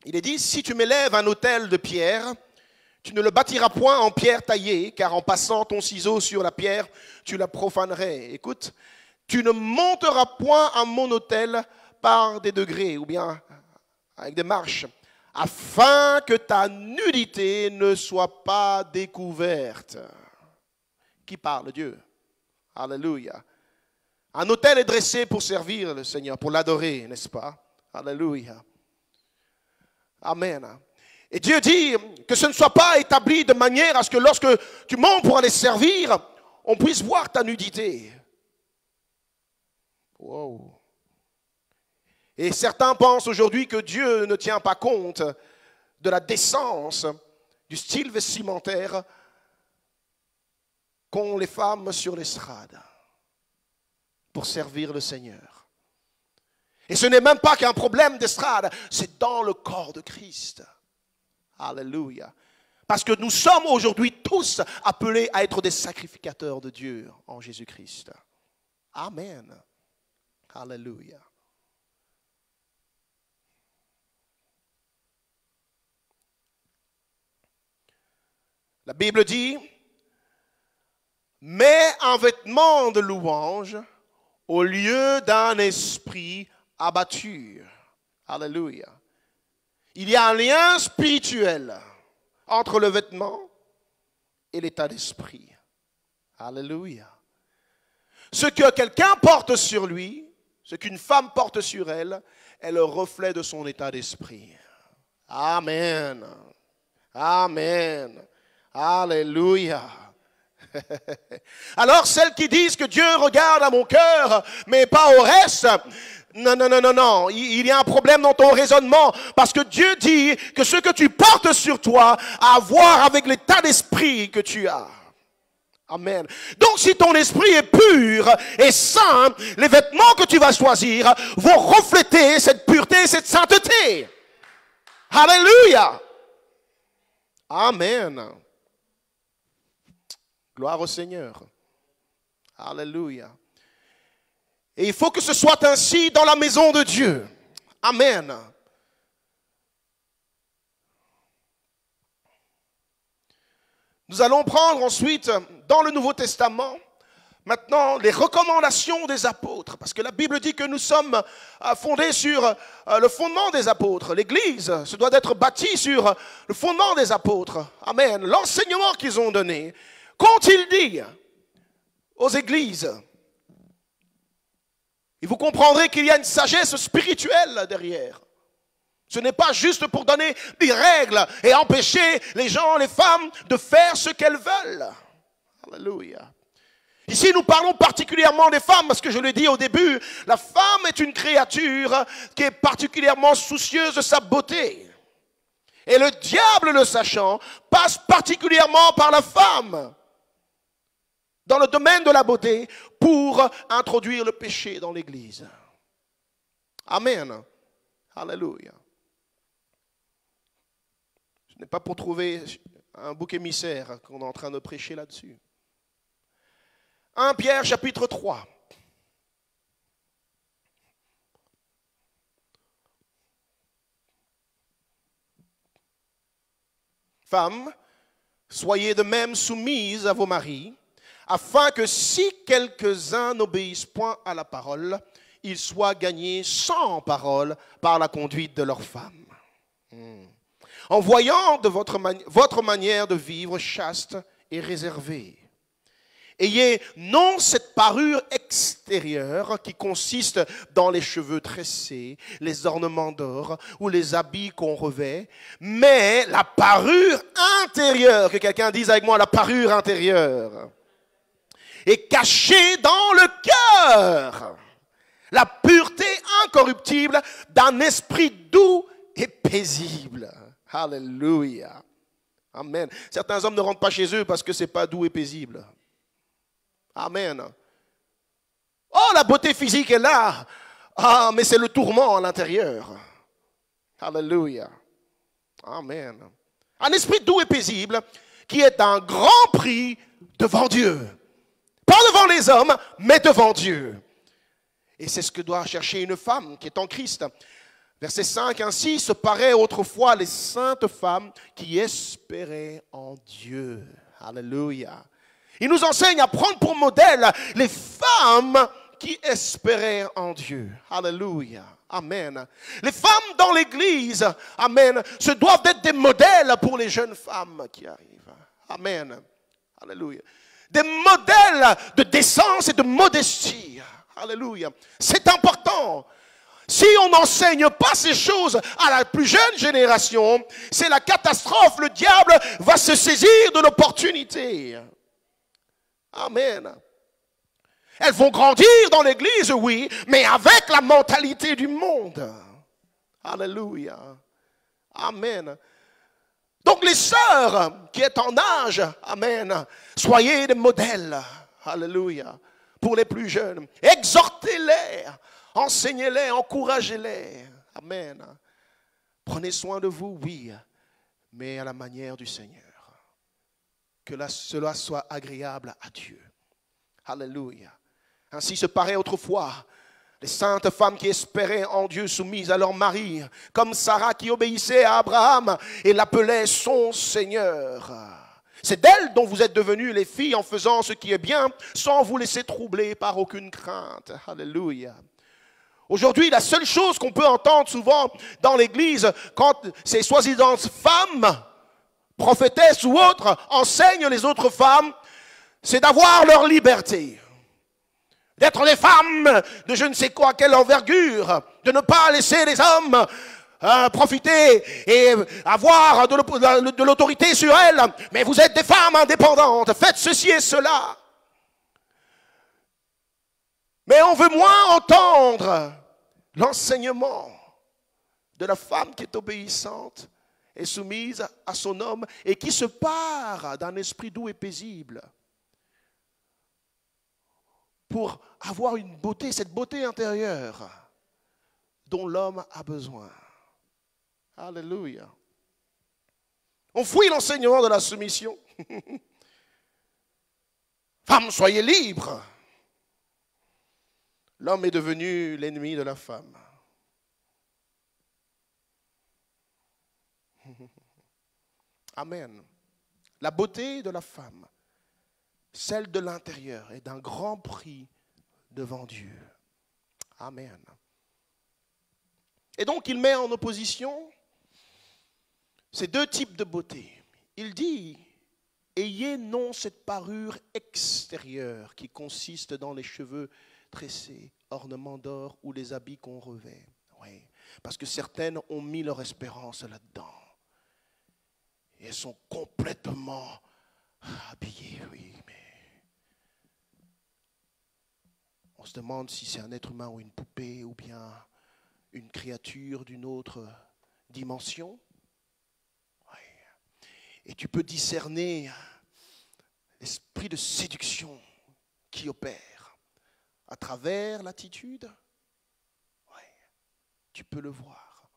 Il est dit, si tu m'élèves un autel de pierre, tu ne le bâtiras point en pierre taillée, car en passant ton ciseau sur la pierre, tu la profanerais. Écoute, tu ne monteras point à mon autel par des degrés, ou bien avec des marches, afin que ta nudité ne soit pas découverte. Qui parle? Dieu. Alléluia. Un autel est dressé pour servir le Seigneur, pour l'adorer, n'est-ce pas? Alléluia. Amen. Et Dieu dit que ce ne soit pas établi de manière à ce que lorsque tu montes pour aller servir, on puisse voir ta nudité. Wow. Et certains pensent aujourd'hui que Dieu ne tient pas compte de la décence, du style vestimentaire qu'ont les femmes sur l'estrade pour servir le Seigneur. Et ce n'est même pas qu'un problème d'estrade, c'est dans le corps de Christ. Alléluia. Parce que nous sommes aujourd'hui tous appelés à être des sacrificateurs de Dieu en Jésus-Christ. Amen. Alléluia. La Bible dit, mets un vêtement de louange au lieu d'un esprit abattu. Alléluia. Il y a un lien spirituel entre le vêtement et l'état d'esprit. Alléluia. Ce que quelqu'un porte sur lui, ce qu'une femme porte sur elle, est le reflet de son état d'esprit. Amen. Amen. Alléluia. Alors, celles qui disent que Dieu regarde à mon cœur, mais pas au reste, Non, non, non, non, non. Il y a un problème dans ton raisonnement parce que Dieu dit que ce que tu portes sur toi a à voir avec l'état d'esprit que tu as. Amen. Donc si ton esprit est pur et saint, les vêtements que tu vas choisir vont refléter cette pureté, cette sainteté. Alléluia. Amen. Gloire au Seigneur. Alléluia. Et il faut que ce soit ainsi dans la maison de Dieu. Amen. Nous allons prendre ensuite, dans le Nouveau Testament, maintenant les recommandations des apôtres. Parce que la Bible dit que nous sommes fondés sur le fondement des apôtres. L'Église se doit d'être bâtie sur le fondement des apôtres. Amen. L'enseignement qu'ils ont donné. Qu'ont-ils dit aux églises? Et vous comprendrez qu'il y a une sagesse spirituelle derrière. Ce n'est pas juste pour donner des règles et empêcher les gens, les femmes, de faire ce qu'elles veulent. Alléluia. Ici, nous parlons particulièrement des femmes, parce que je l'ai dit au début, la femme est une créature qui est particulièrement soucieuse de sa beauté. Et le diable, le sachant, passe particulièrement par la femme dans le domaine de la beauté pour introduire le péché dans l'Église. Amen. Alléluia. Ce n'est pas pour trouver un bouc émissaire qu'on est en train de prêcher là-dessus. 1 Pierre chapitre 3. Femmes, soyez de même soumises à vos maris, afin que si quelques-uns n'obéissent point à la parole, ils soient gagnés sans parole par la conduite de leurs femmes. En voyant de votre manière de vivre chaste et réservée. Ayez non cette parure extérieure qui consiste dans les cheveux tressés, les ornements d'or ou les habits qu'on revêt, mais la parure intérieure, que quelqu'un dise avec moi, la parure intérieure, est cachée dans le cœur. La pureté incorruptible d'un esprit doux et paisible. Alléluia. Amen. Certains hommes ne rentrent pas chez eux parce que ce n'est pas doux et paisible. Amen. Oh, la beauté physique est là. Ah, mais c'est le tourment à l'intérieur. Alléluia. Amen. Un esprit doux et paisible qui est un grand prix devant Dieu. Pas devant les hommes, mais devant Dieu. Et c'est ce que doit chercher une femme qui est en Christ. Verset 5, ainsi se paraît autrefois les saintes femmes qui espéraient en Dieu. Alléluia. Il nous enseigne à prendre pour modèle les femmes qui espéraient en Dieu. Alléluia. Amen. Les femmes dans l'église, amen, se doivent être des modèles pour les jeunes femmes qui arrivent. Amen. Alléluia. Des modèles de décence et de modestie. Alléluia. C'est important. Si on n'enseigne pas ces choses à la plus jeune génération, c'est la catastrophe. Le diable va se saisir de l'opportunité. Amen. Elles vont grandir dans l'église, oui, mais avec la mentalité du monde. Alléluia. Amen. Donc les sœurs qui sont en âge, amen, soyez des modèles. Alléluia. Pour les plus jeunes. Exhortez-les, enseignez-les, encouragez-les. Amen. Prenez soin de vous, oui, mais à la manière du Seigneur. Que cela soit agréable à Dieu. Alléluia. Ainsi se paraît autrefois les saintes femmes qui espéraient en Dieu soumises à leur mari, comme Sarah qui obéissait à Abraham et l'appelait son Seigneur. C'est d'elle dont vous êtes devenues les filles en faisant ce qui est bien, sans vous laisser troubler par aucune crainte. Alléluia. Aujourd'hui, la seule chose qu'on peut entendre souvent dans l'église, quand ces soi-disant femmes, prophétesses ou autres, enseignent les autres femmes, c'est d'avoir leur liberté. D'être des femmes de je ne sais quoi, quelle envergure, de ne pas laisser les hommes profiter et avoir de l'autorité sur elles. Mais vous êtes des femmes indépendantes, faites ceci et cela. Mais on veut moins entendre l'enseignement de la femme qui est obéissante et soumise à son homme et qui se pare d'un esprit doux et paisible pour avoir une beauté, cette beauté intérieure dont l'homme a besoin. Alléluia. On fouille l'enseignement de la soumission. Femmes, soyez libres. L'homme est devenu l'ennemi de la femme. Amen. La beauté de la femme, celle de l'intérieur, est d'un grand prix devant Dieu. Amen. Et donc il met en opposition ces deux types de beauté. Il dit, ayez non cette parure extérieure qui consiste dans les cheveux tressés, ornements d'or ou les habits qu'on revêt. Oui, parce que certaines ont mis leur espérance là-dedans. Et elles sont complètement habillées, oui, mais on se demande si c'est un être humain ou une poupée ou bien une créature d'une autre dimension. Oui. Et tu peux discerner l'esprit de séduction qui opère à travers l'attitude. Oui. Tu peux le voir,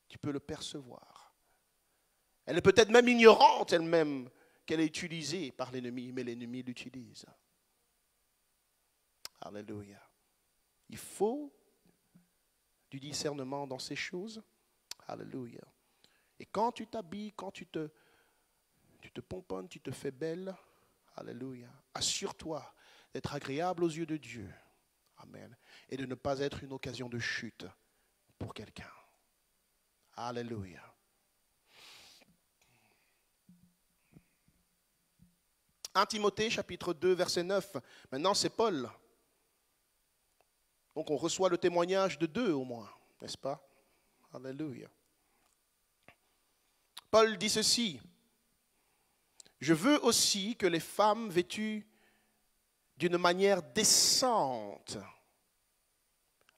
tu peux le percevoir. Elle est peut-être même ignorante elle-même qu'elle est utilisée par l'ennemi, mais l'ennemi l'utilise. Alléluia. Il faut du discernement dans ces choses. Alléluia. Et quand tu t'habilles, quand tu te pomponnes, tu te fais belle, alléluia, assure-toi d'être agréable aux yeux de Dieu. Amen. Et de ne pas être une occasion de chute pour quelqu'un. Alléluia. 1 Timothée chapitre 2 verset 9. Maintenant c'est Paul. Donc on reçoit le témoignage de deux au moins, n'est-ce pas? Alléluia. Paul dit ceci. Je veux aussi que les femmes vêtues d'une manière décente,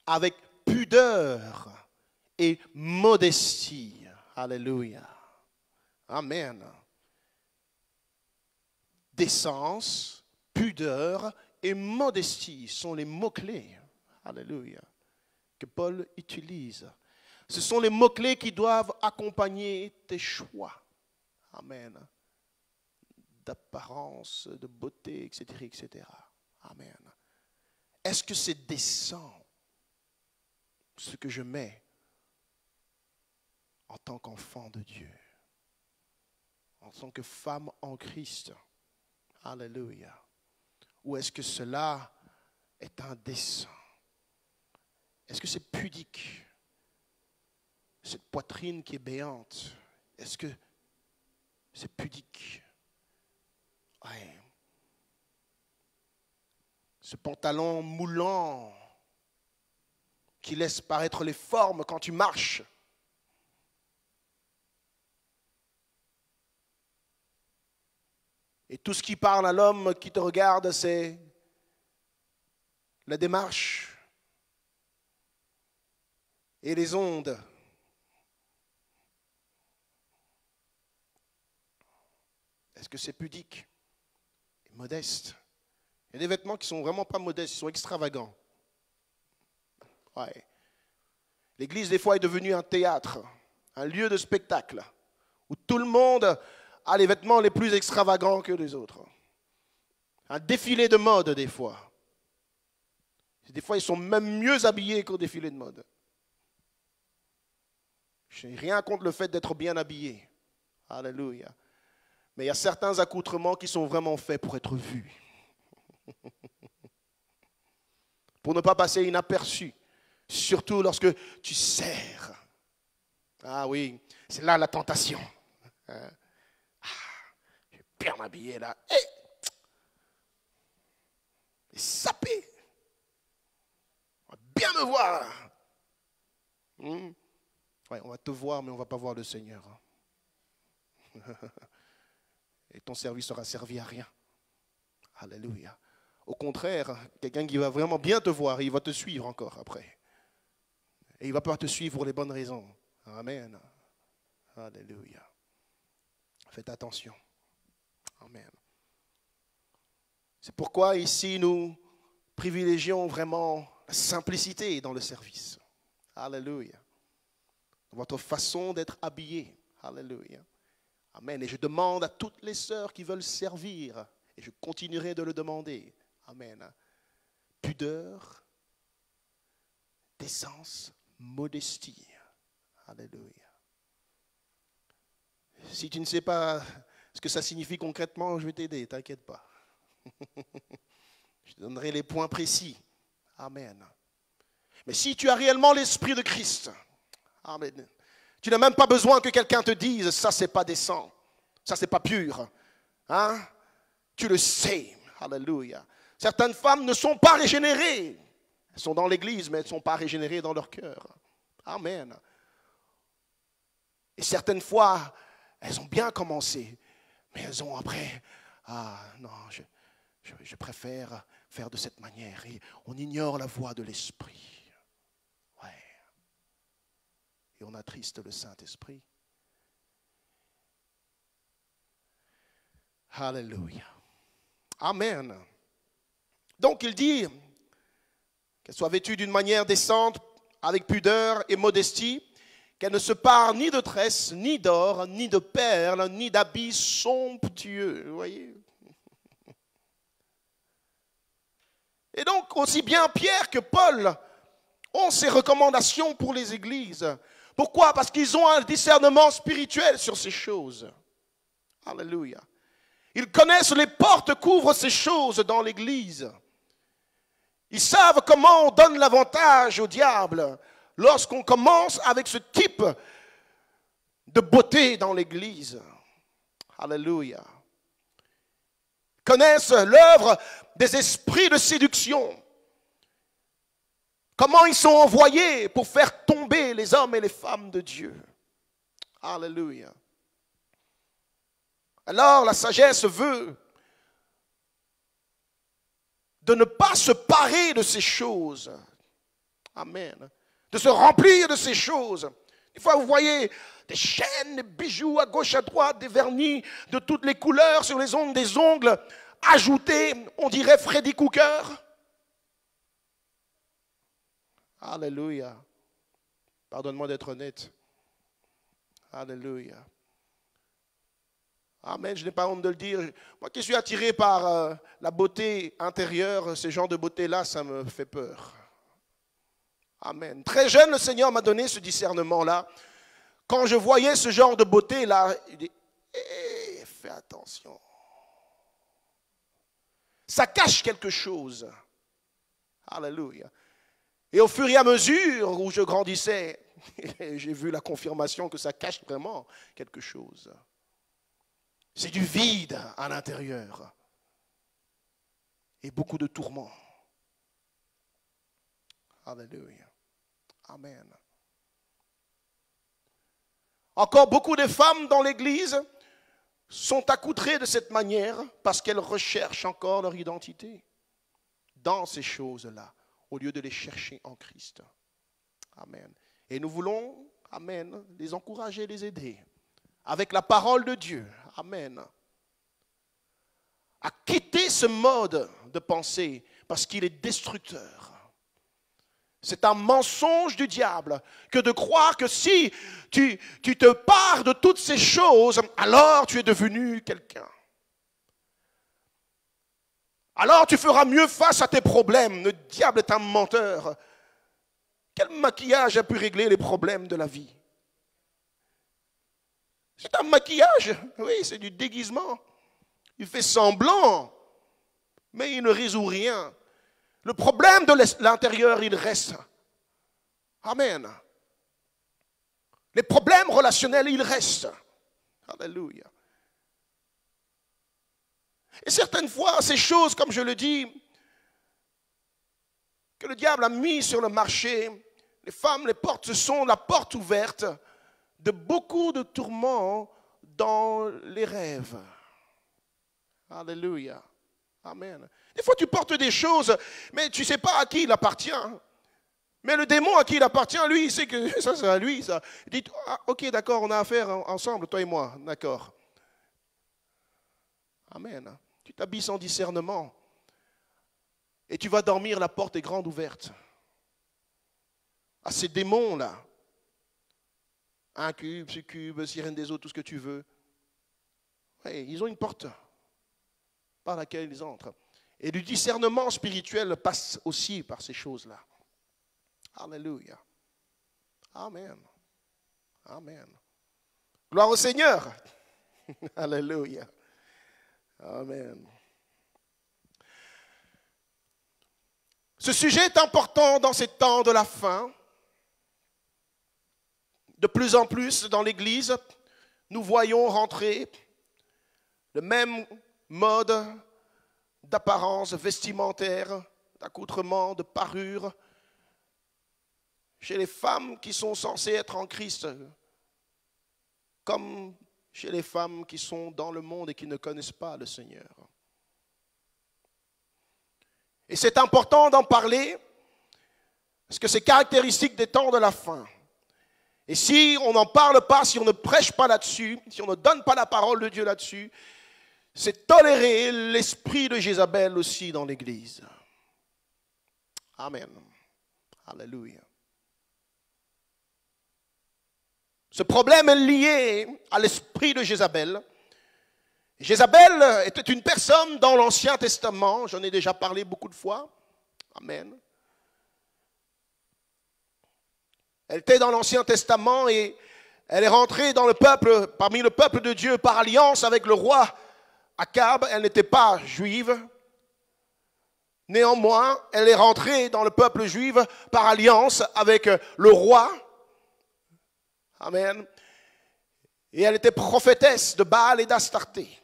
avec pudeur et modestie. Alléluia. Amen. Décence, pudeur et modestie sont les mots-clés. Alléluia. Que Paul utilise. Ce sont les mots-clés qui doivent accompagner tes choix. Amen. D'apparence, de beauté, etc., etc. Amen. Est-ce que c'est décent ce que je mets en tant qu'enfant de Dieu, en tant que femme en Christ? Alléluia. Ou est-ce que cela est indécent? Est-ce que c'est pudique? Cette poitrine qui est béante, est-ce que c'est pudique? Ouais. Ce pantalon moulant qui laisse paraître les formes quand tu marches. Et tout ce qui parle à l'homme qui te regarde, c'est la démarche et les ondes. Est-ce que c'est pudique et modeste? Il y a des vêtements qui ne sont vraiment pas modestes, ils sont extravagants. Ouais. L'église, des fois, est devenue un théâtre, un lieu de spectacle, où tout le monde a les vêtements les plus extravagants que les autres. Un défilé de mode, des fois. Des fois, ils sont même mieux habillés qu'au défilé de mode. Je n'ai rien contre le fait d'être bien habillé. Alléluia. Mais il y a certains accoutrements qui sont vraiment faits pour être vus. Pour ne pas passer inaperçu. Surtout lorsque tu sers. Ah oui, c'est là la tentation. Je vais bien m'habiller là. Et saper. On va bien me voir. Ouais, on va te voir, mais on ne va pas voir le Seigneur. Et ton service sera servi à rien. Alléluia. Au contraire, quelqu'un qui va vraiment bien te voir, il va te suivre encore après. Et il ne va pas te suivre pour les bonnes raisons. Amen. Alléluia. Faites attention. Amen. C'est pourquoi ici nous privilégions vraiment la simplicité dans le service. Alléluia. Votre façon d'être habillé. Alléluia. Amen. Et je demande à toutes les sœurs qui veulent servir, et je continuerai de le demander. Amen. Pudeur, décence, modestie. Alléluia. Si tu ne sais pas ce que ça signifie concrètement, je vais t'aider, t'inquiète pas. Je te donnerai les points précis. Amen. Mais si tu as réellement l'esprit de Christ, amen, tu n'as même pas besoin que quelqu'un te dise, ça c'est pas décent, ça c'est pas pur. Hein? Tu le sais. Alléluia. Certaines femmes ne sont pas régénérées. Elles sont dans l'église, mais elles ne sont pas régénérées dans leur cœur. Amen. Et certaines fois, elles ont bien commencé, mais elles ont après, non, je préfère faire de cette manière. Et on ignore la voix de l'Esprit. Ouais. Et on attriste le Saint-Esprit. Alléluia. Amen. Donc il dit qu'elle soit vêtue d'une manière décente, avec pudeur et modestie, qu'elle ne se pare ni de tresses, ni d'or, ni de perles, ni d'habits somptueux. Vous voyez? Et donc, aussi bien Pierre que Paul ont ces recommandations pour les églises. Pourquoi? Parce qu'ils ont un discernement spirituel sur ces choses. Alléluia. Ils connaissent les portes qu'ouvrent ces choses dans l'église. Ils savent comment on donne l'avantage au diable lorsqu'on commence avec ce type de beauté dans l'église. Alléluia. Ils connaissent l'œuvre des esprits de séduction. Comment ils sont envoyés pour faire tomber les hommes et les femmes de Dieu. Alléluia. Alors la sagesse veut de ne pas se parer de ces choses. Amen. De se remplir de ces choses. Des fois, vous voyez des chaînes, des bijoux à gauche, à droite, des vernis de toutes les couleurs sur les ongles, des ongles ajoutés, on dirait Freddy Cooker. Alléluia. Pardonne-moi d'être honnête. Alléluia. Amen, je n'ai pas honte de le dire. Moi qui suis attiré par la beauté intérieure, ce genre de beauté-là, ça me fait peur. Amen. Très jeune, le Seigneur m'a donné ce discernement-là. Quand je voyais ce genre de beauté-là, il dit, fais attention. Ça cache quelque chose. Alléluia. Et au fur et à mesure où je grandissais, j'ai vu la confirmation que ça cache vraiment quelque chose. C'est du vide à l'intérieur. Et beaucoup de tourments. Alléluia. Amen. Encore beaucoup de femmes dans l'église sont accoutrées de cette manière parce qu'elles recherchent encore leur identité dans ces choses-là, au lieu de les chercher en Christ. Amen. Et nous voulons, amen, les encourager, les aider avec la parole de Dieu. Amen. À quitter ce mode de pensée parce qu'il est destructeur. C'est un mensonge du diable que de croire que si tu te pares de toutes ces choses, alors tu es devenu quelqu'un. Alors tu feras mieux face à tes problèmes. Le diable est un menteur. Quel maquillage a pu régler les problèmes de la vie? C'est un maquillage, oui, c'est du déguisement. Il fait semblant, mais il ne résout rien. Le problème de l'intérieur, il reste. Amen. Les problèmes relationnels, ils restent. Alléluia. Et certaines fois, ces choses, comme je le dis, que le diable a mis sur le marché, les femmes, les portes, ce sont la porte ouverte de beaucoup de tourments dans les rêves. Alléluia. Amen. Des fois, tu portes des choses, mais tu ne sais pas à qui il appartient. Mais le démon à qui il appartient, lui, il sait que ça, c'est à lui. Ça. Il dit, ah, ok, d'accord, on a affaire ensemble, toi et moi. D'accord. Amen. Tu t'habilles sans discernement. Et tu vas dormir, la porte est grande ouverte. À ces démons-là. Incube, succube, sirène des eaux, tout ce que tu veux. Ouais, ils ont une porte par laquelle ils entrent. Et le discernement spirituel passe aussi par ces choses-là. Alléluia. Amen. Amen. Gloire au Seigneur. Alléluia. Amen. Ce sujet est important dans ces temps de la fin. De plus en plus dans l'Église, nous voyons rentrer le même mode d'apparence vestimentaire, d'accoutrement, de parure chez les femmes qui sont censées être en Christ, comme chez les femmes qui sont dans le monde et qui ne connaissent pas le Seigneur. Et c'est important d'en parler, parce que c'est caractéristique des temps de la fin. Et si on n'en parle pas, si on ne prêche pas là-dessus, si on ne donne pas la parole de Dieu là-dessus, c'est tolérer l'esprit de Jézabel aussi dans l'Église. Amen. Alléluia. Ce problème est lié à l'esprit de Jézabel. Jézabel était une personne dans l'Ancien Testament, j'en ai déjà parlé beaucoup de fois. Amen. Elle était dans l'Ancien Testament et elle est rentrée dans le peuple, parmi le peuple de Dieu par alliance avec le roi Akab. Elle n'était pas juive. Néanmoins, elle est rentrée dans le peuple juif par alliance avec le roi. Amen. Et elle était prophétesse de Baal et d'Astarté.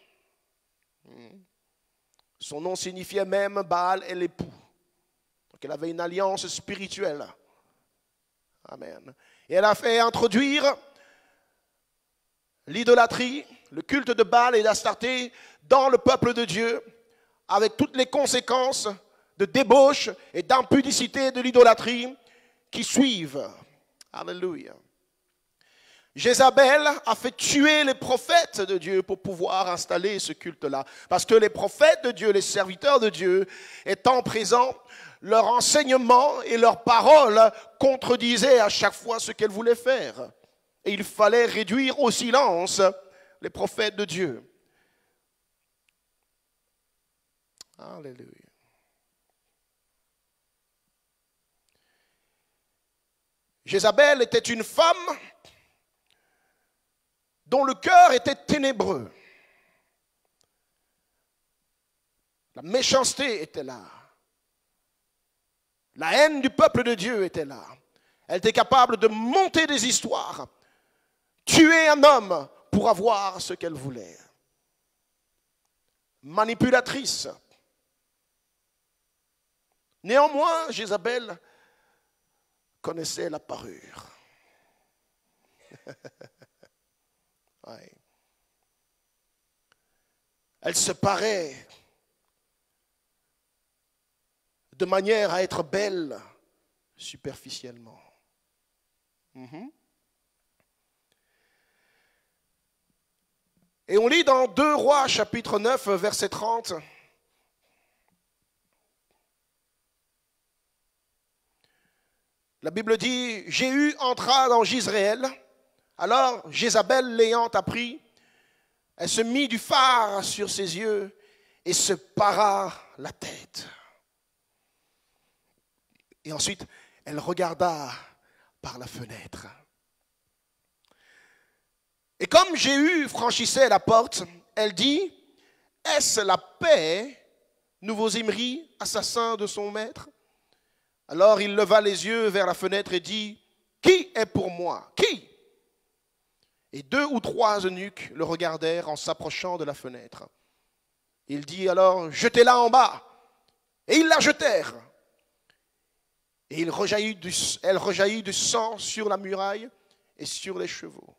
Son nom signifiait même Baal est l'époux. Donc elle avait une alliance spirituelle. Amen. Et elle a fait introduire l'idolâtrie, le culte de Baal et d'Astarté dans le peuple de Dieu, avec toutes les conséquences de débauche et d'impudicité de l'idolâtrie qui suivent. Alléluia. Jézabel a fait tuer les prophètes de Dieu pour pouvoir installer ce culte-là. Parce que les prophètes de Dieu, les serviteurs de Dieu, étant présents, leur enseignement et leurs paroles contredisaient à chaque fois ce qu'elle voulait faire. Et il fallait réduire au silence les prophètes de Dieu. Alléluia. Jézabel était une femme dont le cœur était ténébreux. La méchanceté était là. La haine du peuple de Dieu était là. Elle était capable de monter des histoires, tuer un homme pour avoir ce qu'elle voulait. Manipulatrice. Néanmoins, Jézabel connaissait la parure. Ouais. Elle se paraît de manière à être belle superficiellement. Et on lit dans 2 Rois chapitre 9 verset 30. La Bible dit, Jéhu entra dans Jizréel. Alors Jézabel l'ayant appris, elle se mit du fard sur ses yeux et se para la tête. Et ensuite, elle regarda par la fenêtre. Et comme Jéhu franchissait la porte, elle dit, est-ce la paix, nouveau Zimri, assassin de son maître? Alors il leva les yeux vers la fenêtre et dit, qui est pour moi? Qui? Et 2 ou 3 eunuques le regardèrent en s'approchant de la fenêtre. Il dit alors, jetez-la en bas. Et ils la jetèrent. Et elle rejaillit du sang sur la muraille et sur les chevaux.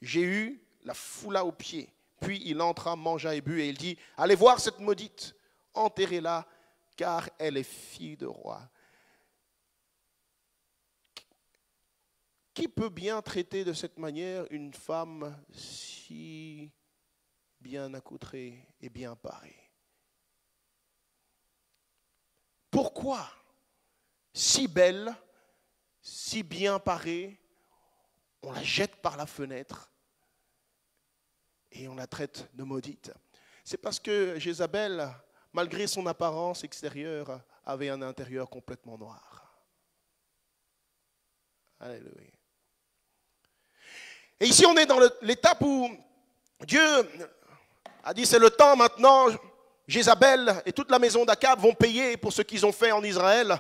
Jéhu la foula aux pieds. Puis il entra, mangea et but. Et il dit, allez voir cette maudite, enterrez-la, car elle est fille de roi. Qui peut bien traiter de cette manière une femme si bien accoutrée et bien parée? Pourquoi si belle, si bien parée, on la jette par la fenêtre et on la traite de maudite? C'est parce que Jézabel, malgré son apparence extérieure, avait un intérieur complètement noir. Alléluia. Et ici, on est dans l'étape où Dieu a dit, c'est le temps maintenant, Jézabel et toute la maison d'Akab vont payer pour ce qu'ils ont fait en Israël.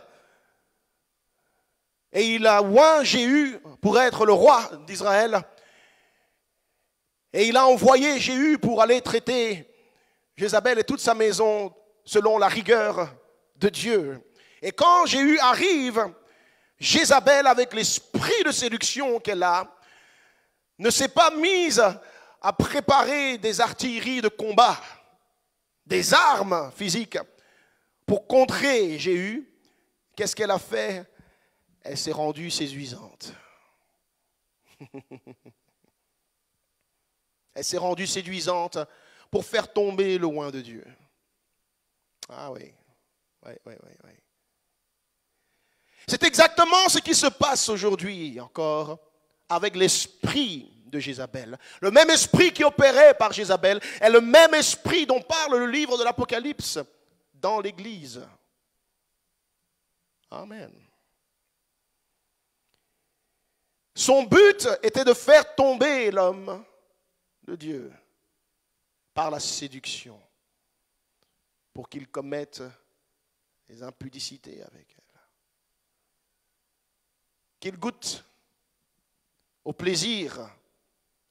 Et il a oint Jéhu pour être le roi d'Israël. Et il a envoyé Jéhu pour aller traiter Jézabel et toute sa maison selon la rigueur de Dieu. Et quand Jéhu arrive, Jézabel, avec l'esprit de séduction qu'elle a, ne s'est pas mise à préparer des artilleries de combat, des armes physiques pour contrer Jéhu. Qu'est-ce qu'elle a fait? Elle s'est rendue séduisante. Elle s'est rendue séduisante pour faire tomber le oint de Dieu. Ah oui. Oui. C'est exactement ce qui se passe aujourd'hui encore avec l'esprit de Jézabel. Le même esprit qui opérait par Jézabel est le même esprit dont parle le livre de l'Apocalypse dans l'Église. Amen. Son but était de faire tomber l'homme de Dieu par la séduction pour qu'il commette des impudicités avec elle. Qu'il goûte au plaisir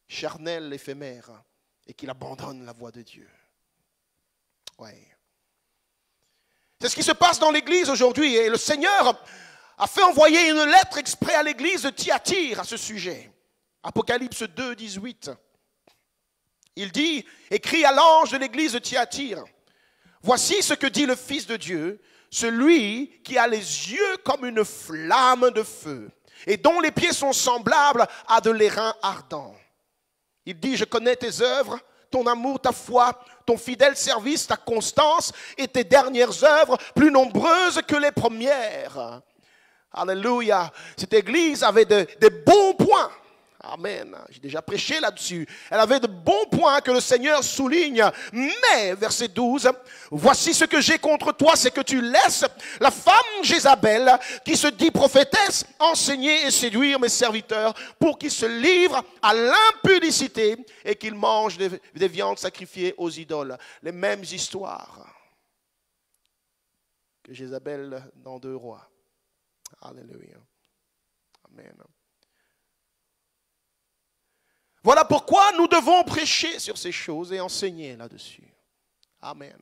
charnel, éphémère, et qu'il abandonne la voie de Dieu. Oui. C'est ce qui se passe dans l'Église aujourd'hui, et le Seigneur a fait envoyer une lettre exprès à l'Église de Thyatire à ce sujet. Apocalypse 2, 18. Il dit, écrit à l'ange de l'Église de Thyatire, voici ce que dit le Fils de Dieu, celui qui a les yeux comme une flamme de feu, et dont les pieds sont semblables à de l'airain ardent. Il dit, je connais tes œuvres, ton amour, ta foi, ton fidèle service, ta constance et tes dernières œuvres, plus nombreuses que les premières. Alléluia. Cette église avait des bons points. Amen. J'ai déjà prêché là-dessus. Elle avait de bons points que le Seigneur souligne. Mais, verset 12, voici ce que j'ai contre toi, c'est que tu laisses la femme Jézabel, qui se dit prophétesse, enseigner et séduire mes serviteurs pour qu'ils se livrent à l'impudicité et qu'ils mangent des viandes sacrifiées aux idoles. Les mêmes histoires que Jézabel dans 2 Rois. Alléluia. Amen. Voilà pourquoi nous devons prêcher sur ces choses et enseigner là-dessus. Amen.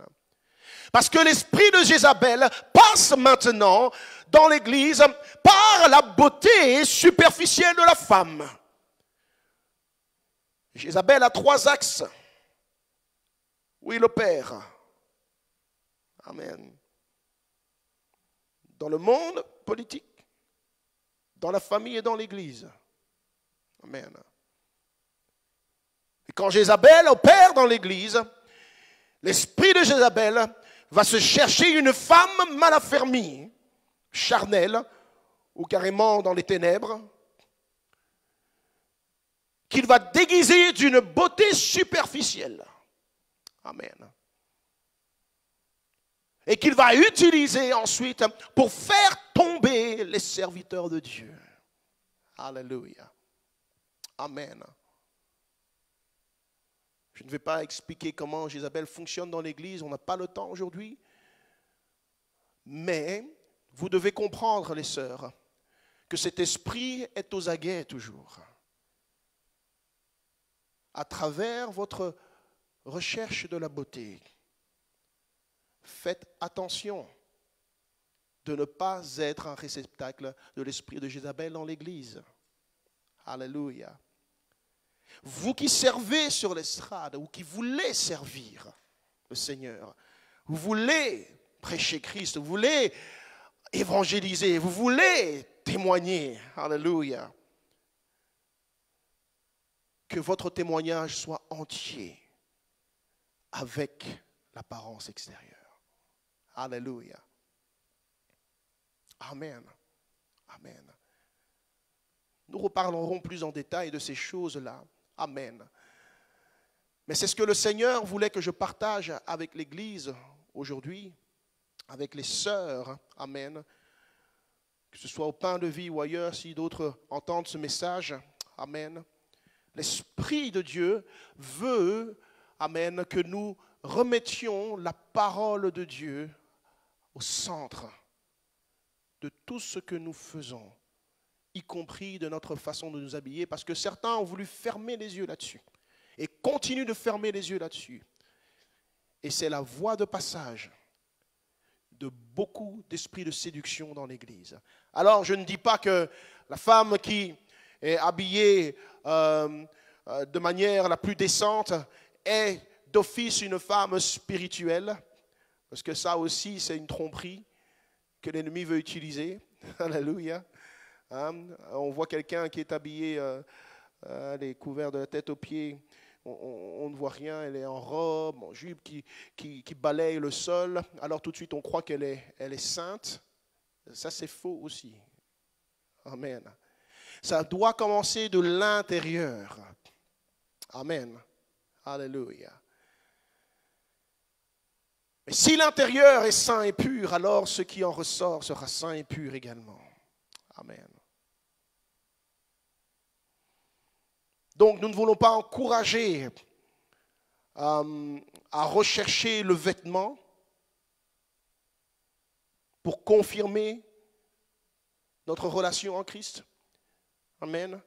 Parce que l'esprit de Jézabel passe maintenant dans l'Église par la beauté superficielle de la femme. Jézabel a 3 axes où il opère. Amen. Dans le monde politique, dans la famille et dans l'Église. Amen. Et quand Jézabel opère dans l'Église, l'esprit de Jézabel va se chercher une femme mal affermie, charnelle, ou carrément dans les ténèbres, qu'il va déguiser d'une beauté superficielle. Amen. Et qu'il va utiliser ensuite pour faire tomber les serviteurs de Dieu. Alléluia. Amen. Je ne vais pas expliquer comment Jézabel fonctionne dans l'Église, on n'a pas le temps aujourd'hui. Mais vous devez comprendre, les sœurs, que cet esprit est aux aguets toujours. À travers votre recherche de la beauté, faites attention de ne pas être un réceptacle de l'esprit de Jézabel dans l'Église. Alléluia. Vous qui servez sur l'estrade ou qui voulez servir le Seigneur, vous voulez prêcher Christ, vous voulez évangéliser, vous voulez témoigner. Alléluia. que votre témoignage soit entier avec l'apparence extérieure. Alléluia. Amen. Amen. Nous reparlerons plus en détail de ces choses-là. Amen. Mais c'est ce que le Seigneur voulait que je partage avec l'Église aujourd'hui, avec les sœurs. Amen. Que ce soit au Pain de Vie ou ailleurs, si d'autres entendent ce message. Amen. L'Esprit de Dieu veut, amen, que nous remettions la parole de Dieu au centre de tout ce que nous faisons, y compris de notre façon de nous habiller, parce que certains ont voulu fermer les yeux là-dessus et continuent de fermer les yeux là-dessus. Et c'est la voie de passage de beaucoup d'esprits de séduction dans l'Église. Alors, je ne dis pas que la femme qui est habillée de manière la plus décente est d'office une femme spirituelle, parce que ça aussi, c'est une tromperie que l'ennemi veut utiliser. Alléluia. On voit quelqu'un qui est habillé, elle est couverte de la tête aux pieds, on ne voit rien, elle est en robe, en jupe qui balaye le sol, alors tout de suite on croit qu'elle est sainte. Ça c'est faux aussi. Amen. Ça doit commencer de l'intérieur. Amen. Alléluia. Mais si l'intérieur est saint et pur, alors ce qui en ressort sera saint et pur également. Amen. Donc nous ne voulons pas encourager à rechercher le vêtement pour confirmer notre relation en Christ. Amen.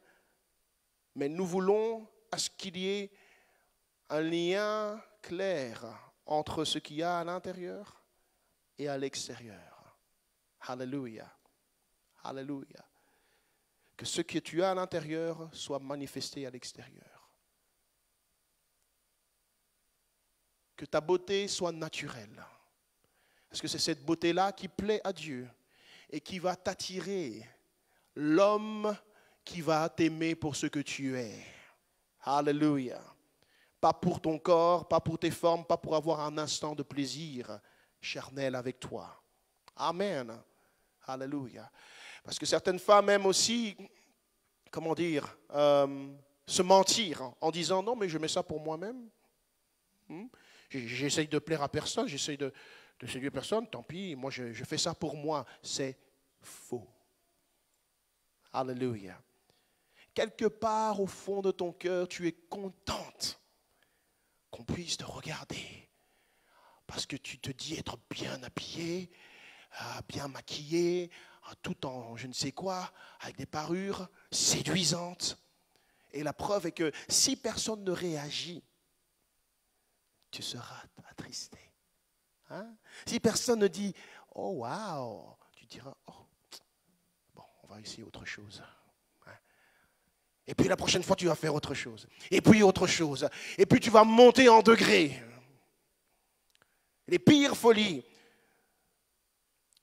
Mais nous voulons à ce qu'il y ait un lien clair entre ce qu'il y a à l'intérieur et à l'extérieur. Alléluia. Alléluia. Que ce que tu as à l'intérieur soit manifesté à l'extérieur. Que ta beauté soit naturelle. Parce que c'est cette beauté-là qui plaît à Dieu et qui va t'attirer l'homme qui va t'aimer pour ce que tu es. Alléluia. Pas pour ton corps, pas pour tes formes, pas pour avoir un instant de plaisir charnel avec toi. Amen. Alléluia. Parce que certaines femmes aiment aussi, comment dire, se mentir en disant non mais je mets ça pour moi-même. J'essaye de plaire à personne, j'essaye de séduire personne, tant pis, moi je fais ça pour moi. C'est faux. Alléluia. Quelque part au fond de ton cœur, tu es contente qu'on puisse te regarder. Parce que tu te dis être bien habillé, bien maquillé, tout en je ne sais quoi, avec des parures séduisantes. Et la preuve est que si personne ne réagit, tu seras attristé. Hein? Si personne ne dit « Oh, wow !» tu diras « Oh, bon, on va essayer autre chose. » Et puis la prochaine fois, tu vas faire autre chose. Et puis autre chose. Et puis tu vas monter en degrés. Les pires folies.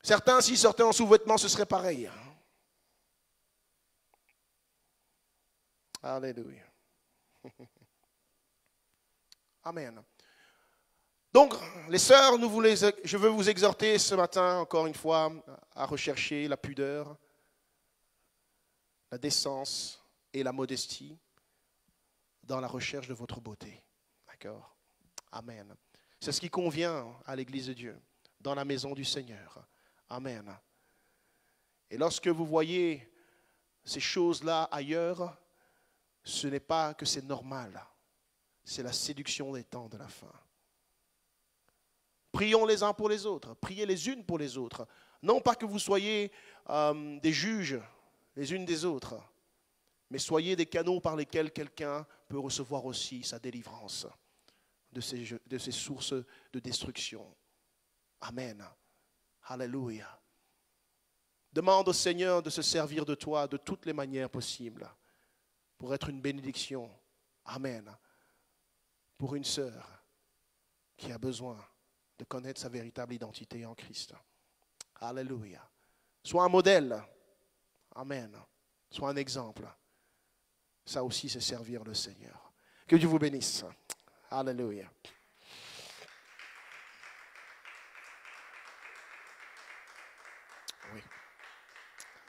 Certains, s'ils sortaient en sous-vêtements, ce serait pareil. Alléluia. Amen. Donc, les sœurs, je veux vous exhorter ce matin, encore une fois, à rechercher la pudeur, la décence et la modestie dans la recherche de votre beauté. D'accord? Amen. C'est ce qui convient à l'Église de Dieu, dans la maison du Seigneur. Amen. Et lorsque vous voyez ces choses-là ailleurs, ce n'est pas que c'est normal. C'est la séduction des temps de la fin. Prions les uns pour les autres. Priez les unes pour les autres. Non pas que vous soyez des juges les unes des autres, mais soyez des canaux par lesquels quelqu'un peut recevoir aussi sa délivrance de ces sources de destruction. Amen. Alléluia. Demande au Seigneur de se servir de toi de toutes les manières possibles pour être une bénédiction. Amen. Pour une sœur qui a besoin de connaître sa véritable identité en Christ. Alléluia. Sois un modèle. Amen. Sois un exemple. Ça aussi, c'est servir le Seigneur. Que Dieu vous bénisse. Alléluia. Oui.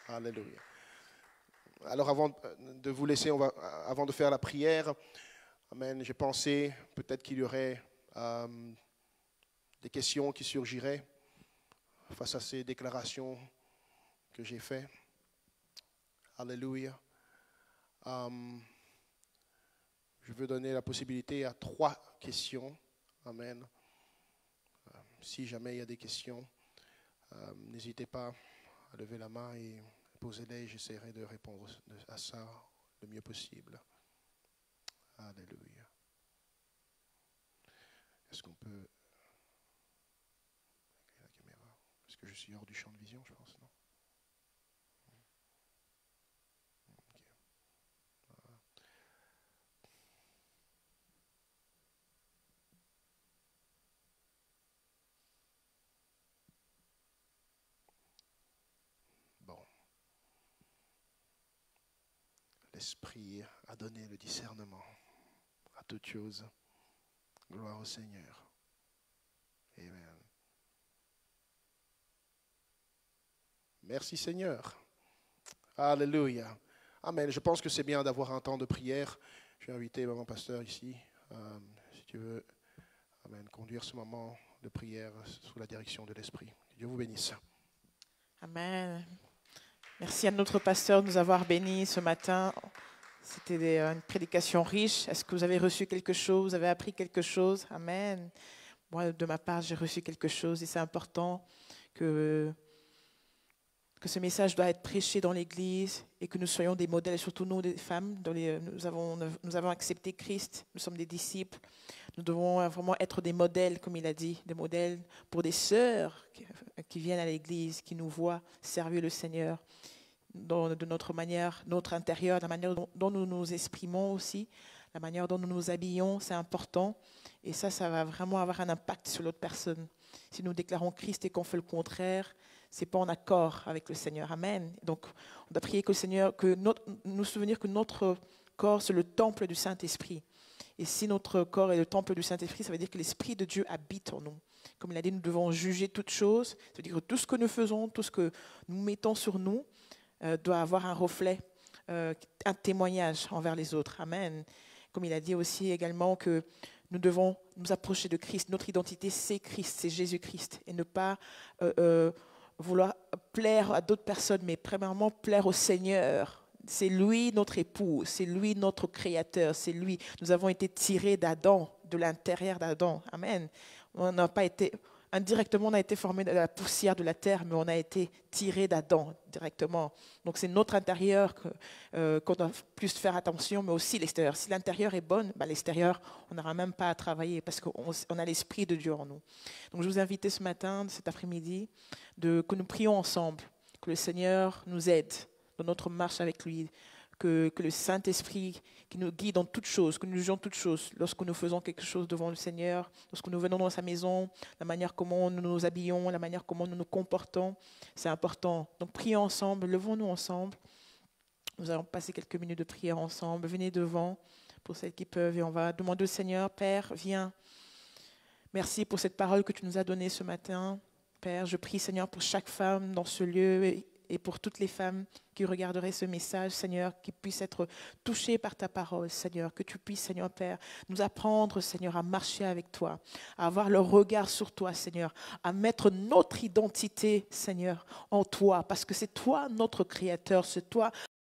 Alléluia. Alors avant de vous laisser, avant de faire la prière, amen, j'ai pensé peut-être qu'il y aurait des questions qui surgiraient face à ces déclarations que j'ai faites. Alléluia. Je veux donner la possibilité à 3 questions. Amen. Si jamais il y a des questions, n'hésitez pas à lever la main et posez-les. J'essaierai de répondre à ça le mieux possible. Alléluia. Est-ce qu'on peut... la caméra? Est-ce que je suis hors du champ de vision, je pense, non? L'Esprit a donné le discernement à toutes choses. Gloire au Seigneur. Amen. Merci Seigneur. Alléluia. Amen. Je pense que c'est bien d'avoir un temps de prière. Je vais inviter maman pasteur ici, si tu veux, amen, conduire ce moment de prière sous la direction de l'Esprit. Que Dieu vous bénisse. Amen. Merci à notre pasteur de nous avoir bénis ce matin. C'était une prédication riche. Est-ce que vous avez reçu quelque chose? Vous avez appris quelque chose? Amen. Moi, de ma part, j'ai reçu quelque chose et c'est important que ce message doit être prêché dans l'Église et que nous soyons des modèles, surtout nous, des femmes. Nous avons accepté Christ, nous sommes des disciples. Nous devons vraiment être des modèles, comme il a dit, des modèles pour des sœurs qui viennent à l'Église, qui nous voient servir le Seigneur de notre manière, notre intérieur, la manière dont nous nous exprimons aussi, la manière dont nous nous habillons, c'est important. Et ça va vraiment avoir un impact sur l'autre personne. Si nous déclarons Christ et qu'on fait le contraire, c'est pas en accord avec le Seigneur. Amen. Donc, on doit prier que le Seigneur, nous souvenir que notre corps, c'est le temple du Saint-Esprit. Et si notre corps est le temple du Saint-Esprit, ça veut dire que l'Esprit de Dieu habite en nous. Comme il a dit, nous devons juger toutes choses. Ça veut dire que tout ce que nous faisons, tout ce que nous mettons sur nous, doit avoir un reflet, un témoignage envers les autres. Amen. Comme il a dit aussi également que nous devons nous approcher de Christ. Notre identité, c'est Christ, c'est Jésus-Christ. Et ne pas vouloir plaire à d'autres personnes, mais premièrement plaire au Seigneur. C'est lui notre époux, c'est lui notre créateur, c'est lui. Nous avons été tirés d'Adam, de l'intérieur d'Adam. Amen. On n'a pas été... Indirectement, on a été formé de la poussière de la terre, mais on a été tiré d'Adam directement. Donc c'est notre intérieur qu'on doit plus faire attention, mais aussi l'extérieur. Si l'intérieur est bon, l'extérieur, on n'aura même pas à travailler parce qu'on a l'Esprit de Dieu en nous. Donc je vous invite ce matin, cet après-midi, que nous prions ensemble, que le Seigneur nous aide dans notre marche avec lui, que le Saint-Esprit qui nous guide dans toutes choses, que nous jugeons toutes choses, lorsque nous faisons quelque chose devant le Seigneur, lorsque nous venons dans sa maison, la manière comment nous nous habillons, la manière comment nous nous comportons, c'est important. Donc prions ensemble, levons-nous ensemble. Nous allons passer quelques minutes de prière ensemble. Venez devant pour celles qui peuvent et on va demander au Seigneur, Père, viens. Merci pour cette parole que tu nous as donnée ce matin. Père, je prie Seigneur pour chaque femme dans ce lieu et pour toutes les femmes qui regarderaient ce message, Seigneur, qui puissent être touchées par ta parole, Seigneur, que tu puisses, Seigneur Père, nous apprendre, Seigneur, à marcher avec toi, à avoir le regard sur toi, Seigneur, à mettre notre identité, Seigneur, en toi, parce que c'est toi notre Créateur, c'est toi